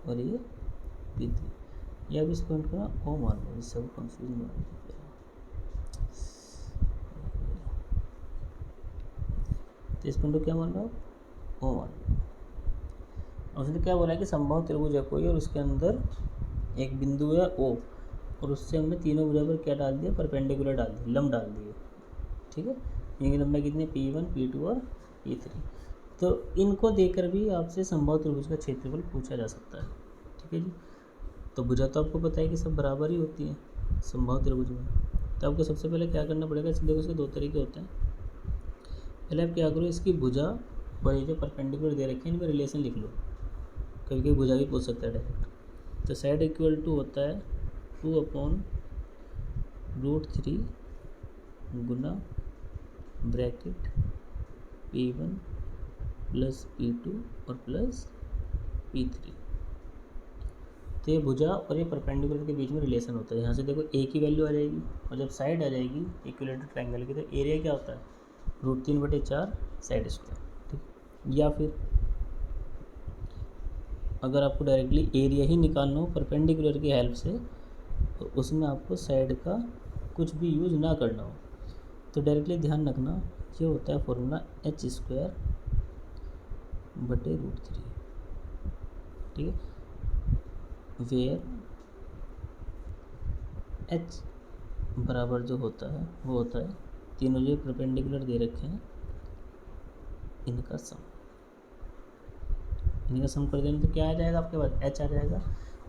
और ये P3। या अब इस पॉइंट को ना ओ मान लो, इससे वो कंफ्यूज नहीं होगा। तो इस पॉइंट को क्या मान लो आप, ओ मान लो। और उसने क्या बोला है कि संभव त्रिभुज है कोई और उसके अंदर एक बिंदु है ओ, और उससे हमने तीनों भुजा पर क्या डाल दिया, परपेंडिकुलर डाल दिया, लंब डाल दिए, ठीक है। इनकी लंबाई कितनी है, P1, P2 और P3। तो इनको देकर भी आपसे संभव त्रिभुज का क्षेत्रफल पूछा जा सकता है, ठीक है जी। तो भुजा तो आपको पता है कि सब बराबर ही होती है संभव त्रिभुज में। तो आपको सबसे पहले क्या करना पड़ेगा, देखो उसके दो तरीके होते हैं। पहले आप क्या करो, इसकी भुजा और ये जो परपेंडिकुलर दे रखे हैं इनमें रिलेशन लिख लो, कभी कभी भुजा भी पूछ सकता है डायरेक्ट। तो साइड इक्वल टू होता है 2/√3 गुना ब्रैकेट P1 प्लस P2 और प्लस P3। तो ये भुजा और ये परपेंडिकुलर के बीच में रिलेशन होता है। यहाँ से देखो ए की वैल्यू आ जाएगी, और जब साइड आ जाएगी इक्विलेटरल ट्रायंगल की, तो एरिया क्या होता है, √3/4 साइड स्क्वायर, ठीक। या फिर अगर आपको डायरेक्टली एरिया ही निकालना हो परपेंडिकुलर की हेल्प से, तो उसमें आपको साइड का कुछ भी यूज ना करना हो, तो डायरेक्टली ध्यान रखना ये होता है फॉर्मूला h²/√3, ठीक है। वेयर h बराबर जो होता है वो होता है तीनों जो परपेंडिकुलर दे रखे हैं इनका सम कर देना, तो क्या आ जाएगा आपके पास, h आ जाएगा।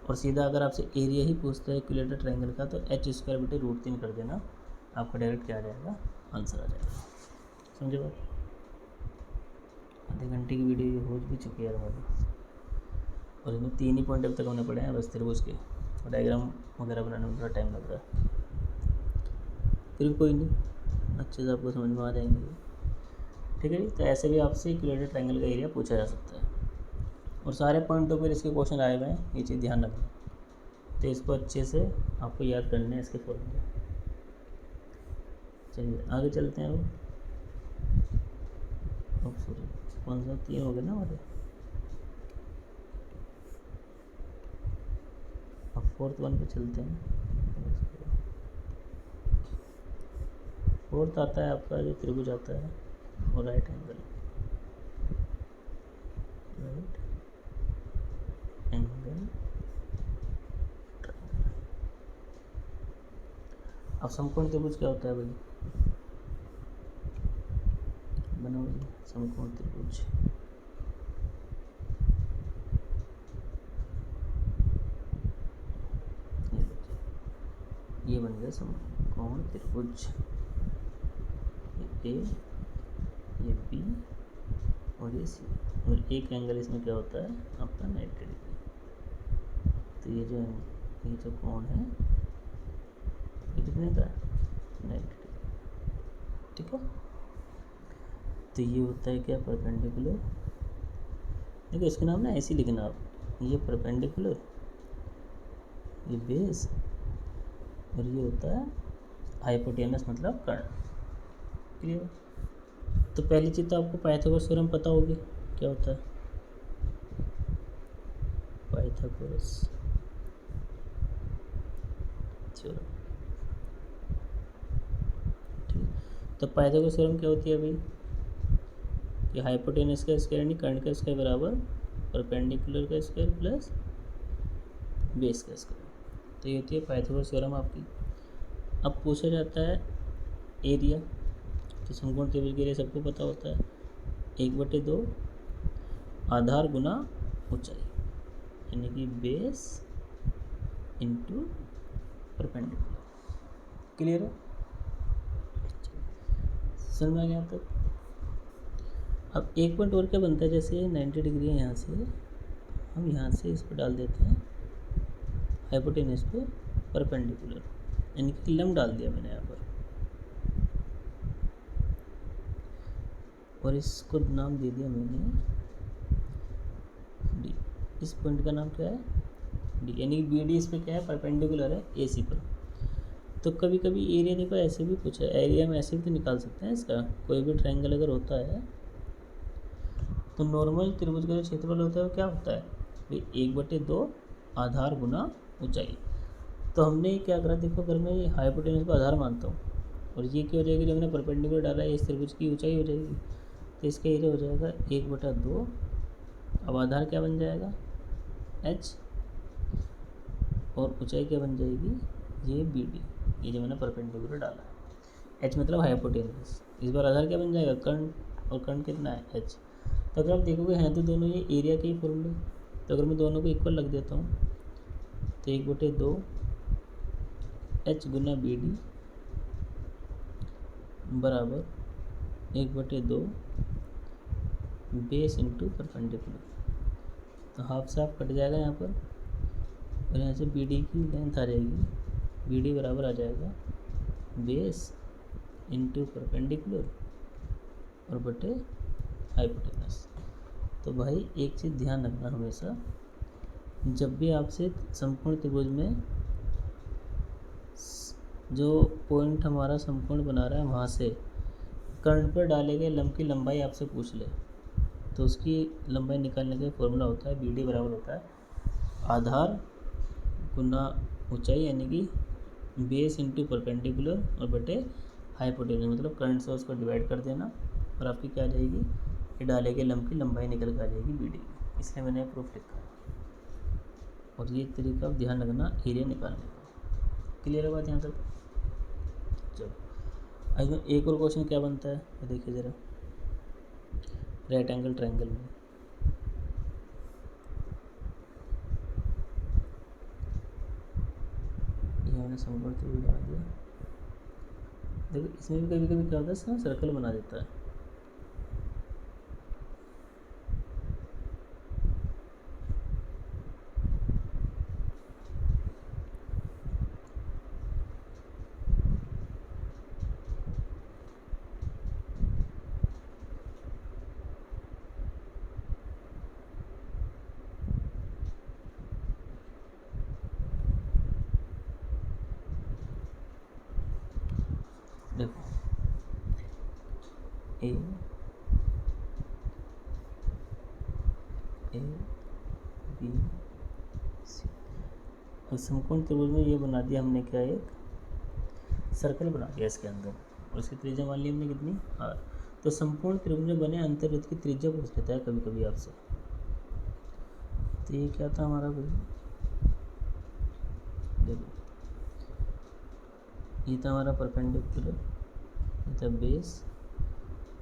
और सीधा अगर आपसे एरिया ही पूछता है इक्विलेटरल ट्रायंगल का, तो h² कर देना, आपका डायरेक्ट क्या आ जाएगा, आंसर आ जाएगा। समझे बात। आधे घंटे की वीडियो ये हो भी चुकी है हमारी, और इसमें 3 ही पॉइंट अब तक होने पड़े हैं बस त्रिभुज के, और डायग्राम वगैरह बनाने में थोड़ा टाइम लग रहा है, फिर कोई नहीं, अच्छे से आपको समझ में आ जाएंगे, ठीक है जी। तो ऐसे भी आपसे इक्विलेटरल ट्रायंगल का एरिया पूछा जा सकता है, और सारे पॉइंटों पर इसके क्वेश्चन आए हुए हैं, ये चीज़ ध्यान रखना। तो इसको अच्छे से आपको याद करने हैं इसके फॉर्मूले। चलिए आगे चलते हैं। अब सॉरी कौन सा 3 हो गए ना हमारे, अब 4th वन पे चलते हैं। 4th आता है आपका जो त्रिभुज आता है वो राइट एंगल अब समकोण त्रिभुज क्या होता है भाई, बनाओ समकोण त्रिभुज। ये बन गया समकोण त्रिभुज, ये ये बी और ये सी, और एक एंगल इसमें क्या होता है आपका 90 डिग्री। तो ये जो कोण है ये कितने का है, 90 डिग्री, ठीक है। तो ये होता है क्या, परपेंडिकुलर। देखो इसके नाम ना ऐसे ही लिखना आप, ये परपेंडिकुलर, ये बेस, और ये होता है हाइपोटेनस मतलब कर्ण, क्लियर। तो पहली चीज़ तो आपको पाइथागोरस थ्योरम पता होगी क्या होता है। पाइथागोरस थ्योरम, ठीक। तो पाइथागोरस थ्योरम क्या होती है भाई कि हाइपोटेनस का स्क्वायर यानी कर्ण का स्क्वायर बराबर परपेंडिकुलर का स्क्वायर प्लस बेस का स्क्वायर। तो ये होती है पाइथागोरस थ्योरम आपकी। अब पूछा जाता है एरिया, तो समकोण त्रिभुज के एरिया सबको पता होता है 1/2 आधार गुना ऊंचाई, यानी कि बेस इंटू परपेंडिकुलर। क्लियर है, समझ में आ गया तक। अब एक पॉइंट और क्या बनता है, जैसे 90 डिग्री है यहाँ से, हम यहाँ से इस पर डाल देते हैं हाइपोटेनस पे परपेंडिकुलर, यानी कि लंब डाल दिया मैंने यहाँ पर, और इसको नाम दे दिया मैंने डी। इस पॉइंट का नाम क्या है डी, यानी बी डी इस पर क्या है परपेंडिकुलर है ए सी पर। तो कभी कभी एरिया देखो ऐसे भी कुछ है, एरिया में ऐसे भी तो निकाल सकते हैं इसका। कोई भी ट्रायंगल अगर होता है तो नॉर्मल त्रिभुज का जो क्षेत्रफल होता है वो क्या होता है भाई 1/2 आधार गुना ऊंचाई। तो हमने क्या करा, देखो अगर मैं हाइपोटेनस को आधार मानता हूँ और ये क्या हो जाएगी, जो मैंने परपेंडिकुलर डाला है इस त्रिभुज की ऊंचाई हो जाएगी, तो इसका एरिया हो जाएगा 1/2। अब आधार क्या बन जाएगा h, और ऊंचाई क्या बन जाएगी ये बी डी, ये जो मैंने परपेंडिकुलर डाला है। h मतलब हाइपोटेनस, इस बार आधार क्या बन जाएगा कर्ण, और कर्ण कितना है h। तो अगर आप देखोगे हैं तो दोनों ये एरिया के ही फॉर्मूले, तो अगर मैं दोनों को इक्वल रख देता हूँ तो 1/2 h गुना बी डी बराबर 1/2 बेस इंटू परपेंडिकुलर। तो हाफ से हाफ कट जाएगा यहाँ पर, और यहाँ से बी डी की लेंथ आ जाएगी, बी डी बराबर आ जाएगा बेस इंटू परपेंडिकुलर और बटे हाइपोटेनस। तो भाई एक चीज़ ध्यान रखना हमेशा, जब भी आपसे समकोण त्रिभुज में जो पॉइंट हमारा समकोण बना रहा है वहाँ से कर्ण पर डाले गए लंब की लंबाई आपसे पूछ ले, तो उसकी लंबाई निकालने का फॉर्मूला होता है बी डी बराबर होता है आधार गुना ऊंचाई, यानी कि बेस इंटू परपेंडिकुलर और बटे हाइपोटेनस, मतलब कर्ण से उसको डिवाइड कर देना और आपकी क्या आ जाएगी ये डाले गए लंब की लंबाई निकल कर आ जाएगी बी डी। इसलिए मैंने प्रूफ लिखा है, और ये तरीका आप ध्यान रखना एरिया निकालने का। क्लियर है बात यहाँ तक। चलो आज में एक और क्वेश्चन क्या बनता है ये देखिए ज़रा, राइट एंगल ट्रायंगल में ये मैंने समकोण त्रिभुज बना दिया। देखो इसमें भी कभी कभी क्या होता है सर्कल बना देता है, देखो ए ए बी सी, और समकोण त्रिभुज में ये बना दिया हमने क्या एक सर्कल बना दिया इसके अंदर, और इसकी त्रिज्या मान ली हमने कितनी r। तो समकोण त्रिभुज में बने अंतर्वृत्त की त्रिज्या पूछ लेता है कभी कभी आपसे। तो ये क्या था हमारा भाई, देखो ये था हमारा परपेंडिकुलर, ये था बेस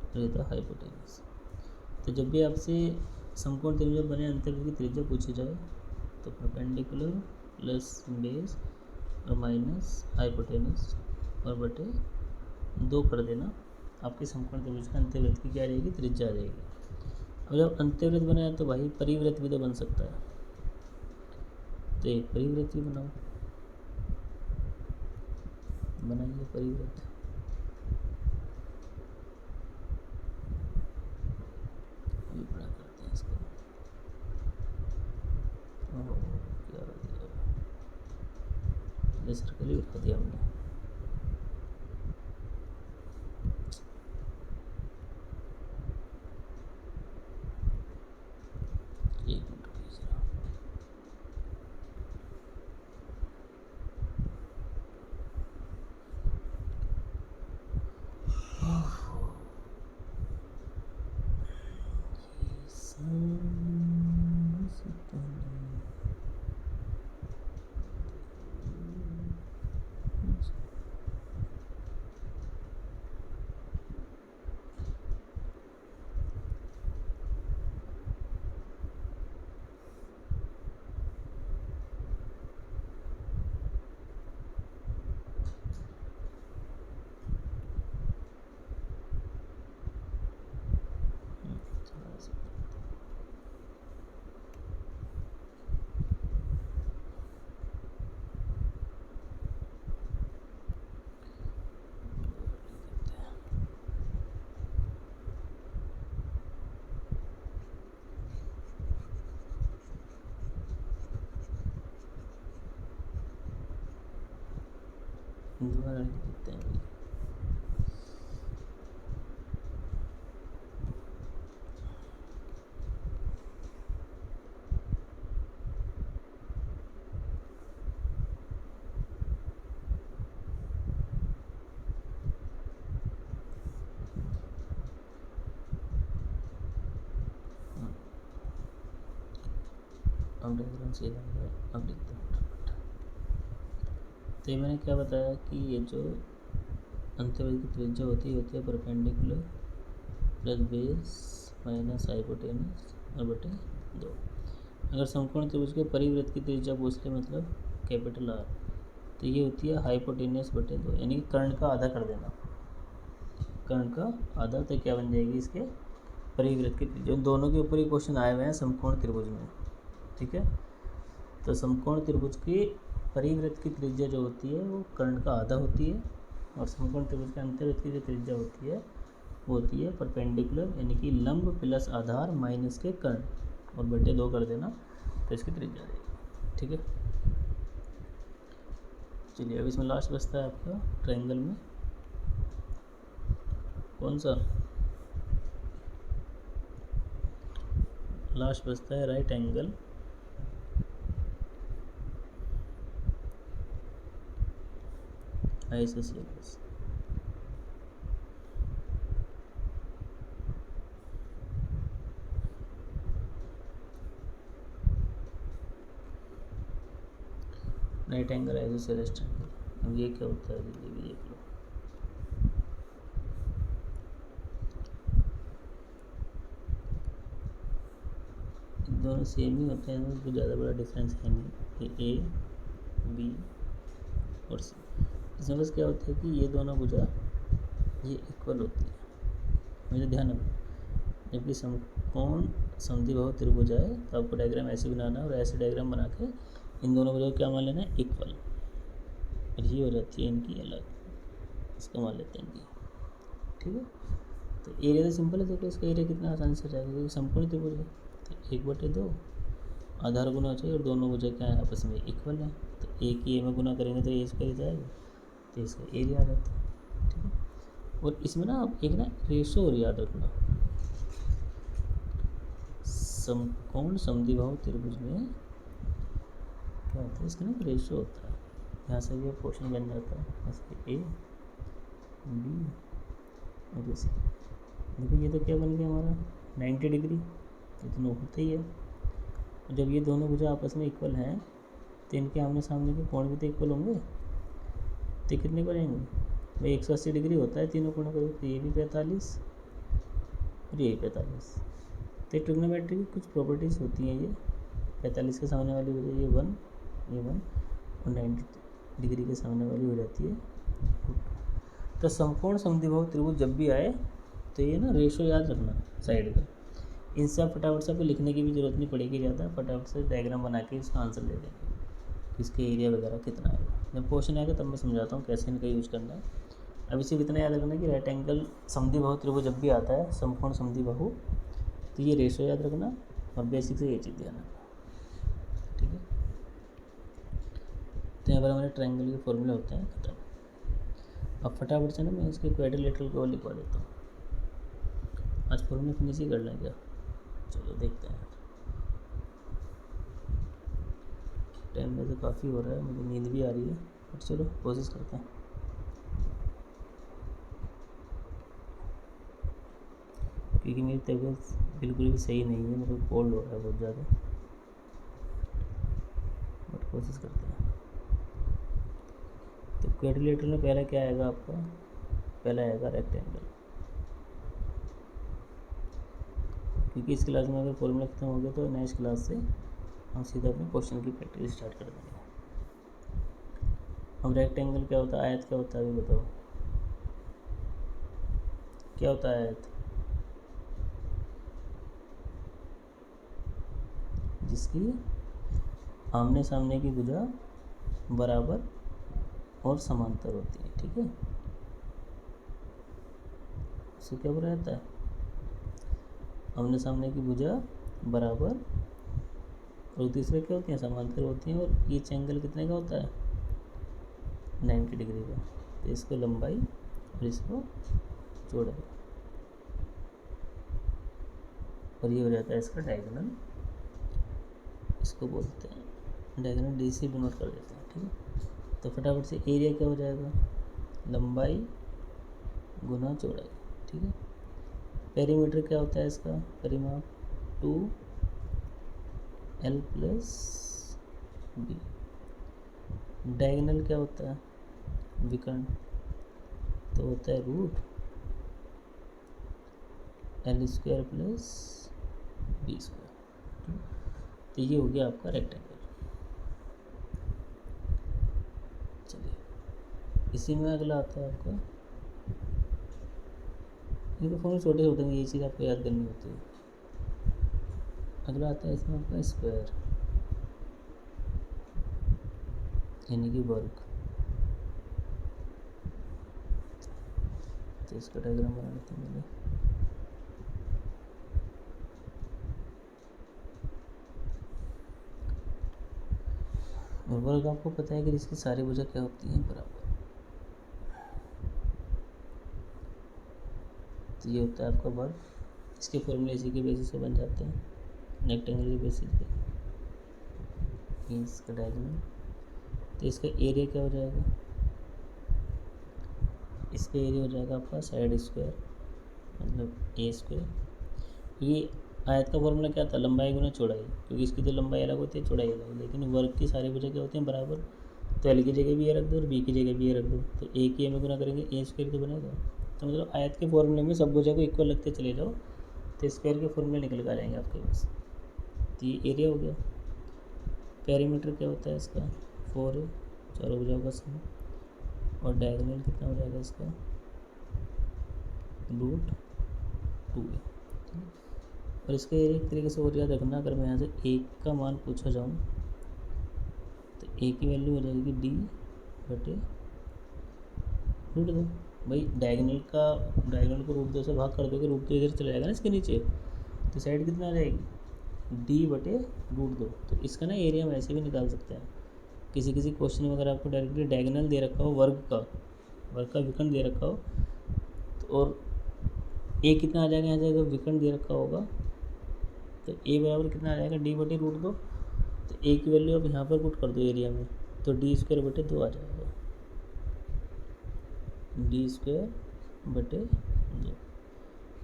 और ये था हाइपोटेनस। तो जब भी आपसे समकोण त्रिभुज में बने अंतर्वृत्त की त्रिज्या पूछी जाए तो परपेंडिकुलर प्लस बेस और माइनस हाइपोटेनस और बटे 2 कर देना, आपके समकोण त्रिभुज का अंतर्वृत्त की क्या रहेगी त्रिज्या आ जाएगी। अब जब अंतर्वृत्त बनाया तो भाई परिवृत्त भी तो बन सकता है, तो एक परिवृत्त भी बनाओ, बनाइए परिवृत्त। ये बड़ा करते हैं इसको, क्या ये सर्कल ही उठा दिया हमने। दोबारा लिखते हैं भाई। अब डायग्राम सही रहेगा, अब लिखते हैं फटाफट। तो ये मैंने क्या बताया कि ये जो अंतर्वृत्त की त्रिज्या होती है perpendicular plus base minus hypotenuse और बटे 2। अगर समकोण त्रिभुज के परिवृत्त की त्रिज्या पूछ ले मतलब कैपिटल आर, तो ये होती है हाइपोटेनस बटे 2, यानी कि कर्ण का आधा कर देना। कर्ण का आधा तो क्या बन जाएगी इसके परिवृत्त की त्रिज्या। दोनों के ऊपर ही क्वेश्चन आए हुए हैं समकोण त्रिभुज में, ठीक है। तो समकोण त्रिभुज की परिवृत्त की त्रिज्या जो होती है वो कर्ण का आधा होती है, और समकोण त्रिभुज के अंतर्वृत्त की जो त्रिज्या होती है वो होती है परपेंडिकुलर, यानी कि लंब प्लस आधार माइनस के कर्ण, और बटे 2 कर देना तो इसकी त्रिज्या देगी, ठीक है। चलिए अब इसमें लास्ट बचता है आपका ट्रायंगल में कौन सा लास्ट बचता है, right angle isosceles. Right angle isosceles triangle. अब ये क्या होता है ये भी देख लो। दोनों सेम ही होते हैं, उसको ज़्यादा बड़ा डिफरेंस है नहीं। ये ए बी और सी, इसमें बस क्या होता है कि ये दोनों भुजा ये इक्वल होती है, मुझे ध्यान रखना। जबकि समकोण समद्विबाहु त्रिभुज है तो आपको डायग्राम ऐसे बनाना है, और ऐसे डायग्राम बना के इन दोनों भुजाओं को क्या मान लेना है, इक्वल, और ये हो जाती है इनकी अलग, इसको मान लेते हैं इनकी, ठीक है। तो एरिया तो सिंपल है, देखो इसका एरिया कितना आसानी से जाएगा क्योंकि समकोण त्रिभुज है। तो 1/2 आधार गुना चाहिए, और दोनों भुजा क्या है आपस में इक्वल है, तो एक ही ए में गुना करेंगे तो ए स्क्वायर जाएगा, तो इसका एरिया आ जाता है, ठीक है। और इसमें ना आप एक ना रेशो और याद रखना, समकोण समद्विबाहु त्रिभुज में क्या होता है, इसका ना रेशो होता है। यहाँ से ये पोर्शन बन जाता है, ऐसे ए बी और सी। देखो ये तो क्या बन गया हमारा 90 डिग्री, तो दोनों होते ही है। और जब ये दोनों भुजा आपस में इक्वल हैं तो इनके आमने सामने के कोण भी तो इक्वल होंगे, तो कितने बनेंगे भाई, 180 डिग्री होता है तीनों कोणों का, तो ये भी 45 और ये 45। तो ट्रिग्नोमेट्री की कुछ प्रॉपर्टीज़ होती हैं, ये 45 के सामने वाली हो जाए ये 1 और 90 डिग्री के सामने वाली हो जाती है 2। तो समकोण समद्विबाहु त्रिभुज जब भी आए तो ये ना रेशो याद रखना साइड का। इनसे आप फटाफट से आपको लिखने की भी ज़रूरत नहीं पड़ेगी ज़्यादा, फटाफट से डायग्राम बना के इसका आंसर दे देंगे, इसके एरिया वगैरह कितना आएगा। जब क्वेश्चन आएगा तब मैं समझाता हूँ कैसे इनका यूज़ करना है। अब इसे कितना याद रखना कि राइट एंगल समद्विबाहु त्रिभुज जब भी आता है समकोण समद्विबाहु, तो ये रेशो याद रखना, और बेसिक से ये चीज़ ध्यान रखना, ठीक है। तो यहाँ पर हमारे ट्रायंगल के फॉर्मूले होते हैं खत्म। अब फटाफट से ना मैं इसके क्वाड्रिलेटरल को लिखवा देता हूँ, आज फॉर्मूले फिनिश ही कर लें क्या, चलो देखते हैं। टाइम में तो काफ़ी हो रहा है, मुझे नींद भी आ रही है, बट चलो कोशिश करते हैं। क्योंकि मेरी तबीयत बिल्कुल भी सही नहीं है, मेरे को कोल्ड हो रहा है बहुत ज़्यादा, बट कोशिश करते हैं। तो क्वाड्रिलेटरल में पहला क्या आएगा आपका, पहला आएगा रेक्टेंगल, क्योंकि इस क्लास में अगर फॉर्मूला खत्म हो गया तो नेक्स्ट क्लास से हम सीधा अपने क्वेश्चन की प्रैक्टिस स्टार्ट कर देंगे। अब रेक्टेंगल क्या होता है, आयत क्या होता है अभी बताओ, क्या होता है आयत, जिसकी आमने सामने की भुजा बराबर और समांतर होती है, ठीक है। इससे क्या बोला जाता है, आमने सामने की भुजा बराबर और तीसरे क्या होती हैं, समांतर होती हैं, और ईच एंगल कितने का होता है 90 डिग्री का। तो इसको लंबाई और इसको चौड़ाई, और ये हो जाता है इसका डायगोनल, इसको बोलते हैं डायगोनल, डी से डिनोट कर देते हैं। ठीक है, तो फटाफट से एरिया क्या हो जाएगा, लंबाई गुना चौड़ाई। ठीक है, पेरीमीटर क्या होता है इसका परिमाप, 2l प्लस बी। डायगोनल क्या होता है, विकर्ण, तो होता है root l square plus b square. तो ये हो गया आपका रेक्टेंगल। चलिए इसी में अगला आता है आपका, इनके फॉर्म छोटे होते हैं, ये चीज़ आपको याद करनी होती है। अगला आता है इसमें आपका स्क्वायर, यानी कि वर्ग। तो इसका डायग्राम बना लेते हैं पहले। और वर्ग आपको पता है कि जिसकी सारी भुजा क्या होती हैं, बराबर। तो ये होता है आपका वर्ग। इसके फॉर्मूले इसी के बेसिस पे बन जाते हैं, रेक्टेंगल के बेसिस पे। ये इसका डायगोनल, तो इसका एरिया क्या हो जाएगा, इसका एरिया हो जाएगा आपका साइड स्क्वायर, मतलब ए स्क्वायर। ये आयत का फॉर्मूला क्या था, लंबाई गुना चौड़ाई, क्योंकि इसकी तो लंबाई अलग होती है, चौड़ाई अलग, लेकिन वर्ग की सारी भुजा क्या होती हैं, बराबर। तो एल की जगह भी ये रख दो और बी की जगह भी ये रख दो, तो ए की में गुना करेंगे ए स्क्वायर तो बनेगा। तो मतलब आयत के फॉर्मूले में सब भुजा को इक्वल रखते चले जाओ, तो स्क्वायर के फॉर्मूले निकल कर आ जाएंगे आपके पास। तो ये एरिया हो गया। पेरीमीटर क्या होता है इसका, 4 है, चारों भुजाओं का सम, और डायगोनल कितना हो जाएगा इसका, रूट 2 है। और इसका एरिया एक तरीके से और याद रखना, अगर मैं यहाँ से एक का मान पूछा जाऊँ तो ए की वैल्यू हो जाएगी डी बटे रूट 2। भाई डायगोनल को रूट 2 से भाग कर दोगे, रूट 2 इधर चला जाएगा ना इसके नीचे, तो साइड कितना आ जाएगी, डी बटे रूट 2। तो इसका ना एरिया हम ऐसे भी निकाल सकते हैं। किसी किसी क्वेश्चन में अगर आपको डायरेक्टली डायगोनल दे रखा हो, वर्ग का विकर्ण दे रखा हो, तो और ए कितना आ जाएगा, यहाँ जाएगा विकर्ण दे रखा होगा, तो ए बराबर कितना आ जाएगा, डी बटे रूट 2। तो ए की वैल्यू अब यहाँ पर पुट कर दो एरिया में, तो डी स्क्वायर बटे 2 आ जाएगा, डी स्क्वायर बटे 2।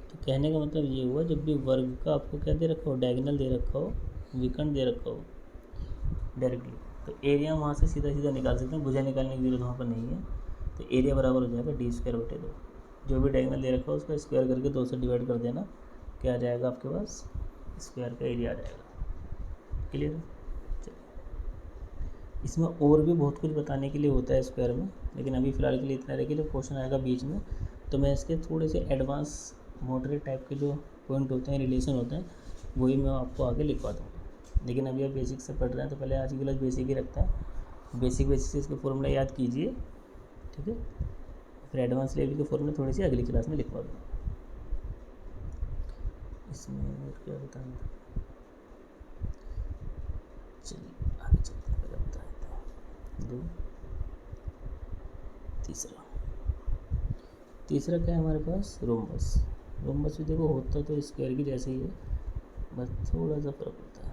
तो कहने का मतलब ये हुआ, जब भी वर्ग का आपको क्या दे रखा हो, डायगोनल दे रखा हो, विकर्ण दे रखा हो डायरेक्टली, तो एरिया वहाँ से सीधा सीधा निकाल सकते हैं, भुजा निकालने की जरूरत वहाँ पर नहीं है। तो एरिया बराबर हो जाएगा डी स्क्वायर बटे 2। जो भी डायगोनल दे रखा हो उसका स्क्वायर करके 2 से डिवाइड कर देना, क्या आ जाएगा आपके पास, स्क्वायर का एरिया आ जाएगा। क्लियर है। इसमें और भी बहुत कुछ बताने के लिए होता है स्क्वायर में, लेकिन अभी फ़िलहाल के लिए इतना रहे कि जब क्वेश्चन आएगा बीच में, तो मैं इसके थोड़े से एडवांस मॉडरेट टाइप के जो पॉइंट होते हैं, रिलेशन होते हैं, वही मैं आपको आगे लिखवा दूँगा। लेकिन अभी आप बेसिक से पढ़ रहे हैं, तो पहले आज की क्लास बेसिक ही रखता है, बेसिक से इसके फॉर्मूला याद कीजिए। ठीक है, फिर एडवांस लेवल के फॉर्मूले थोड़ी सी अगली क्लास में लिखवा दूँगा। इसमें और क्या बताना था, चलिए आगे चलते हैं, पहले बता देते हैं। 2 तीसरा क्या है हमारे पास, रोम्बस। रोम्बस भी देखो होता तो स्क्वायर की जैसे ही है, बस थोड़ा सा फर्क होता है,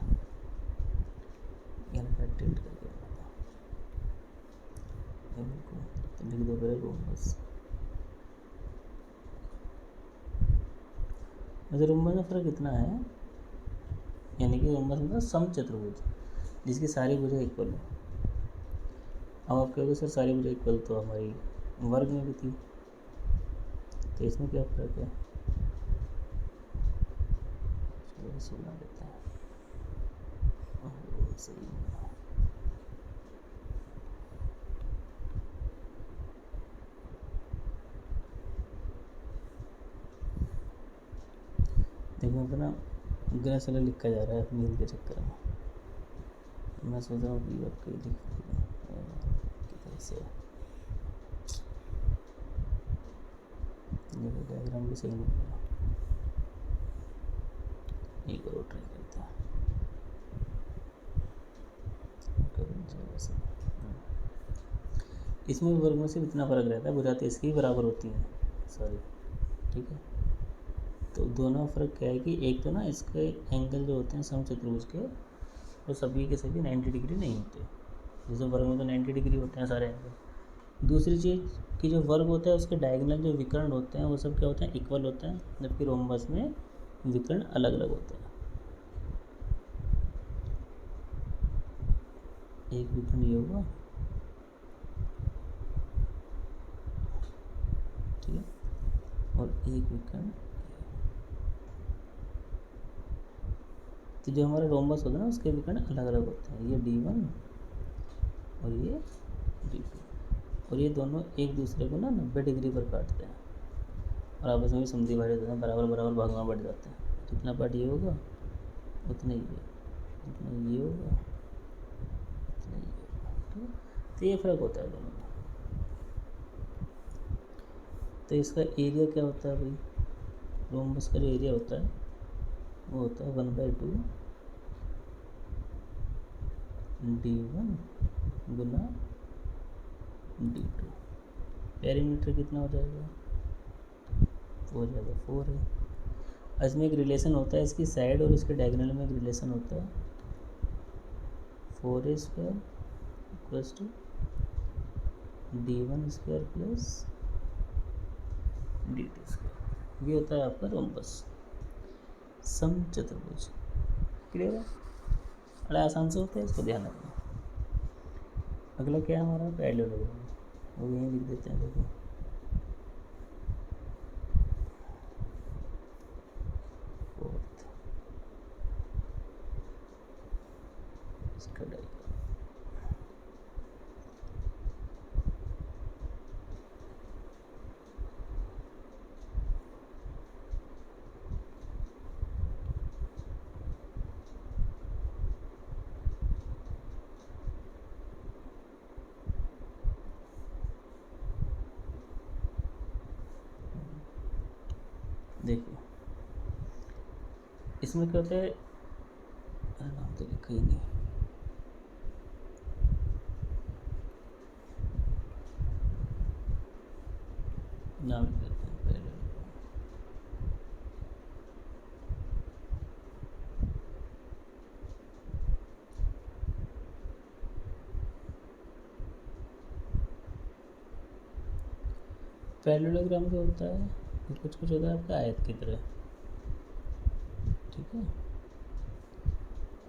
यानी टिल्ट करके तो लिख दो पहले रोम्बस। वैसे रोम्बस में फ़र्क इतना है, यानी कि रोम्बस मतलब समचतुर्भुज, जिसकी सारी भुजा इक्वल हो। अब आप कहोगे सर सारी भुजा इक्वल तो हमारी वर्ग में भी थी, तो इसमें क्या फ़र्क है, चलो बना लेते हैं। सही देखो अपना ग्रह सला लिखा जा रहा है नींद के चक्कर में, मैं सोच रहा हूँ कि आपके किधर से ये डायग्राम भी सही नहीं है, एक और ट्राई करते हैं। इसमें वर्ग में सिर्फ इतना फ़र्क रहता है, भुजाएं इसकी ही बराबर होती हैं, सॉरी, ठीक है। तो दोनों फ़र्क क्या है कि एक तो ना इसके एंगल जो होते हैं समचतुर्भुज के, वो सभी के सभी 90 डिग्री नहीं होते, जैसे वर्ग में तो 90 डिग्री होते हैं सारे एंगल। दूसरी चीज़ कि जो वर्ग होता है उसके डायगोनल जो विकर्ण होते हैं वो सब क्या होते हैं, इक्वल होते हैं, जबकि रोम्बस में विकर्ण अलग अलग होते हैं। एक विकर्ण ये होगा, ठीक है, और एक विकर्ण, तो जो हमारा रोम्बस होता है ना उसके विकर्ण अलग अलग होते हैं, ये D1 और ये D2, और ये दोनों एक दूसरे को ना 90 डिग्री पर काटते हैं और आपस में भी समधी भारी होते हैं, बराबर बराबर भागों में बढ़ जाते हैं। जितना पार्ट ये होगा उतना ही ये, जितना ये होगा उतना ये होगा, ठीक है। तो ये फर्क होता है दोनों में। तो इसका एरिया क्या होता है भाई, रोम्बस का जो एरिया होता है वो होता है 1/2 D1 गुना D2। पेरीमीटर कितना हो जाएगा, हो जाएगा 4 है। इसमें एक रिलेशन होता है, इसकी साइड और इसके डायगोनल में एक रिलेशन होता है, 4a² equals to D1² plus D2²। ये होता है आपका रोम्बस समचतुर्भुज। क्लियर है, बड़ा आसान से होता है, इसको ध्यान रखना। अगला क्या है हमारा, पैरेललोग्राम, वो यहीं लिख देते हैं, देखो फोर्थ इसका डायग्राम। देखिए इसमें क्या होता है, नाम तो लिखा ही नहीं, नाम लिख देते हैं पैरेललोग्राम। पैरेललोग्राम जो होता है ये कुछ कुछ होता है आपका आयत की तरह, ठीक है।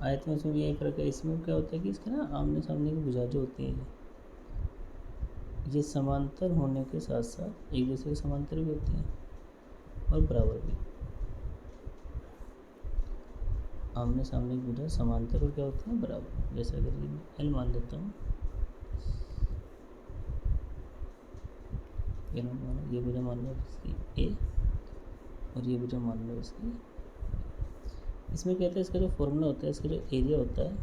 आयत में इसमें भी यही फर्क है, इसमें क्या होता है कि इसके ना आमने सामने की भुजा जो होती है ये समांतर होने के साथ साथ एक दूसरे के समांतर भी होती हैं और बराबर भी। आमने सामने की भुजा समांतर और क्या होती है, बराबर। जैसे अगर ये मैं L मान लेता हूँ, ये भुजा मान लो इसकी A और ये भुजा मान लो इसकी। इसमें कहते हैं इसका जो फॉर्मूला होता है, इसका जो एरिया होता है,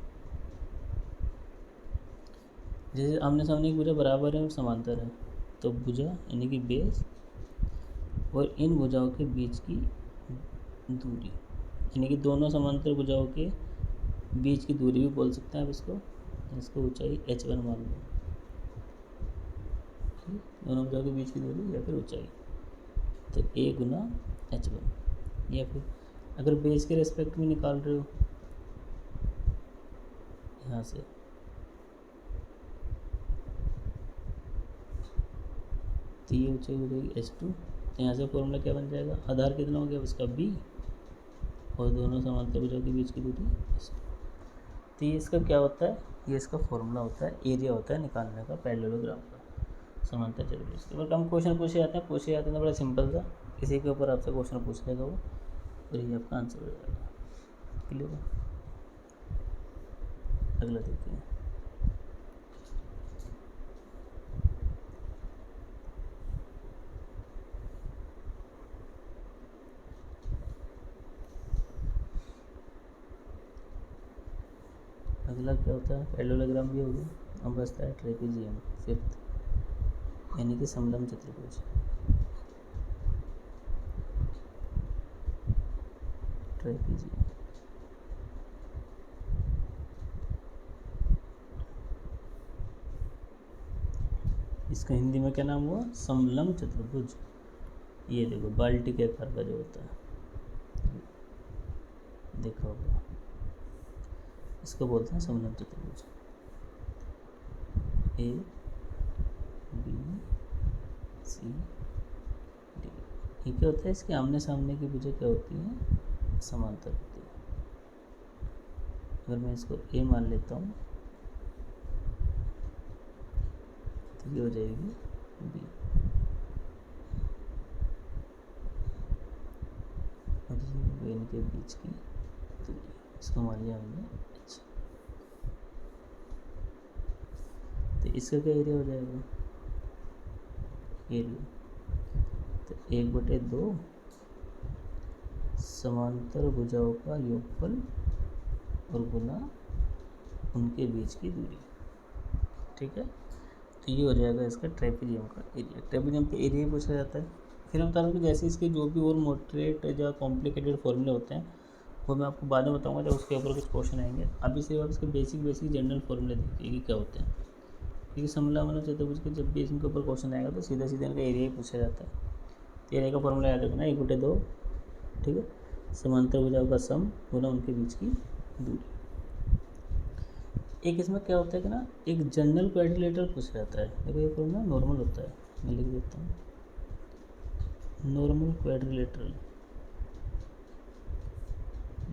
जैसे आमने सामने की भुजा बराबर है और समांतर है, तो भुजा यानी कि बेस और इन भुजाओं के बीच की दूरी, यानी कि दोनों समांतर भुजाओं के बीच की दूरी भी बोल सकते हैं आप इसको। इसको ऊंचाई h1 मान लो, ठीक, दोनों भुजाओं के बीच की दूरी या फिर ऊंचाई, तो a गुना h1। या फिर अगर बेस के रेस्पेक्ट में निकाल रहे हो यहाँ से, तो ये ऊंचाई हो जाएगी h2। तो यहाँ से फॉर्मूला क्या बन जाएगा, आधार कितना हो गया उसका b और दोनों समांतर भुजाओं के बीच की दूरी h2। तो ये इसका क्या होता है, ये इसका फॉर्मूला होता है, एरिया होता है निकालने का पैरेललोग्राम का, समांतर चतुर्भुज के ऊपर। कम क्वेश्चन पूछे जाते हैं तो बड़ा सिंपल सा, इसी के ऊपर आपसे क्वेश्चन पूछ लेगा वो, और ये आपका आंसर हो जाएगा। क्लियर है, अगला देखते हैं। अगला क्या होता है, पैरेललोग्राम भी हो गया। अब बचता है ट्रेपेजियम, फिफ्थ, यानी कि समलंब चतुर्भुज। ट्रेपेजियम इसका हिंदी में क्या नाम हुआ, समलंब चतुर्भुज। ये देखो बाल्टी के आकार का जो होता है, देखा होगा, इसको बोलते हैं समलंब चतुर्भुज। A b c d. ये क्या होता है, इसके आमने सामने की भुजा क्या होती है, समांतर होती है। अगर मैं इसको ए मान लेता हूँ तो ये हो जाएगी बी, और ये इनके बीच की दूरी, इसको मान लिया हमने h। तो इसका क्या एरिया हो जाएगा, एरिया तो 1/2 समांतर भुजाओं का योगफल और गुना उनके बीच की दूरी। ठीक है, तो ये हो जाएगा इसका ट्रेपेजियम का एरिया। ट्रेपेजियम का एरिया ही पूछा जाता है। फिर हम बता रहा हूँ कि जैसे इसके जो भी और मोटरेट या कॉम्प्लिकेटेड फॉर्मूले होते हैं वो मैं आपको बाद में बताऊंगा जब उसके ऊपर कुछ क्वेश्चन आएंगे। अभी से आप इसके बेसिक जनरल फॉर्मूले देखिए कि क्या होते हैं, क्योंकि समलंब चतुर्भुज के जब भी इनके ऊपर क्वेश्चन आएगा तो सीधा सीधा इनका एरिया ही पूछा जाता है। तो एरिया का फॉर्मूला याद रखना 1/2, ठीक है, समांतर भुजाओं का सम गुना उनके बीच की दूरी। एक इसमें क्या होता है कि ना, एक जनरल क्वाड्रिलेटरल पूछा जाता है। देखो ये फॉर्मूला नॉर्मल होता है, मैं लिख देता हूँ, नॉर्मल क्वाड्रिलेटरल,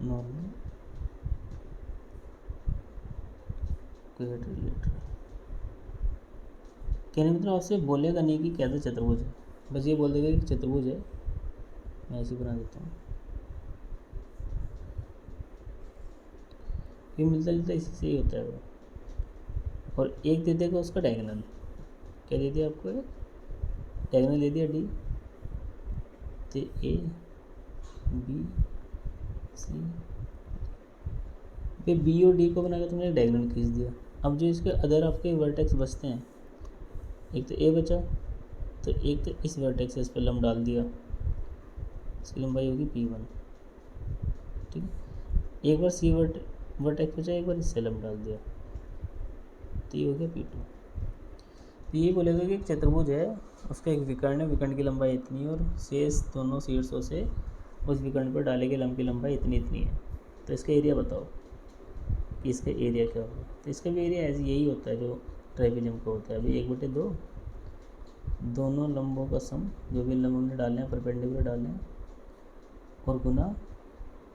नॉर्मल क्वाड्रिलेटरल। कहने मतलब आपसे बोलेगा नहीं कि कैसा चतुर्भुज है, बस ये बोल देगा कि चतुर्भुज है। मैं ऐसे बना देता हूँ, ये मिलता जुलता इसी से ही होता है वो। और एक दे देगा उसका डायगोनल, क्या दे दिया आपको, डायगोनल दे दिया डी, तो ए बी सी पे बी और डी को बनाकर तुमने डायगोनल खींच दिया। अब जो इसके अदर आपके वर्टेक्स बचते हैं, एक तो ए बचा, तो एक तो इस वर्टेक्स से इस पर लंब डाल दिया, इसकी लंबाई होगी P1, ठीक है। एक बार सी वर्टेक्स बचा, एक बार इससे लंब डाल दिया, तो ये हो गया P2। तो ये बोलेगा कि एक चतुर्भुज है, उसका एक विकर्ण है, विकर्ण की लंबाई इतनी है और शेष दोनों शीर्षों से उस विकर्ण पर डाले गए लंब की लंबाई इतनी इतनी है। तो इसका एरिया बताओ कि इसका एरिया क्या होगा। तो इसका भी एरिया ऐसे यही होता है जो ट्राइपेजियम का होता है। अभी 1/2 दोनों लंबों का सम, जो भी लंब हमने डालने हैं परपेंडिकुलर डालने हैं, और गुना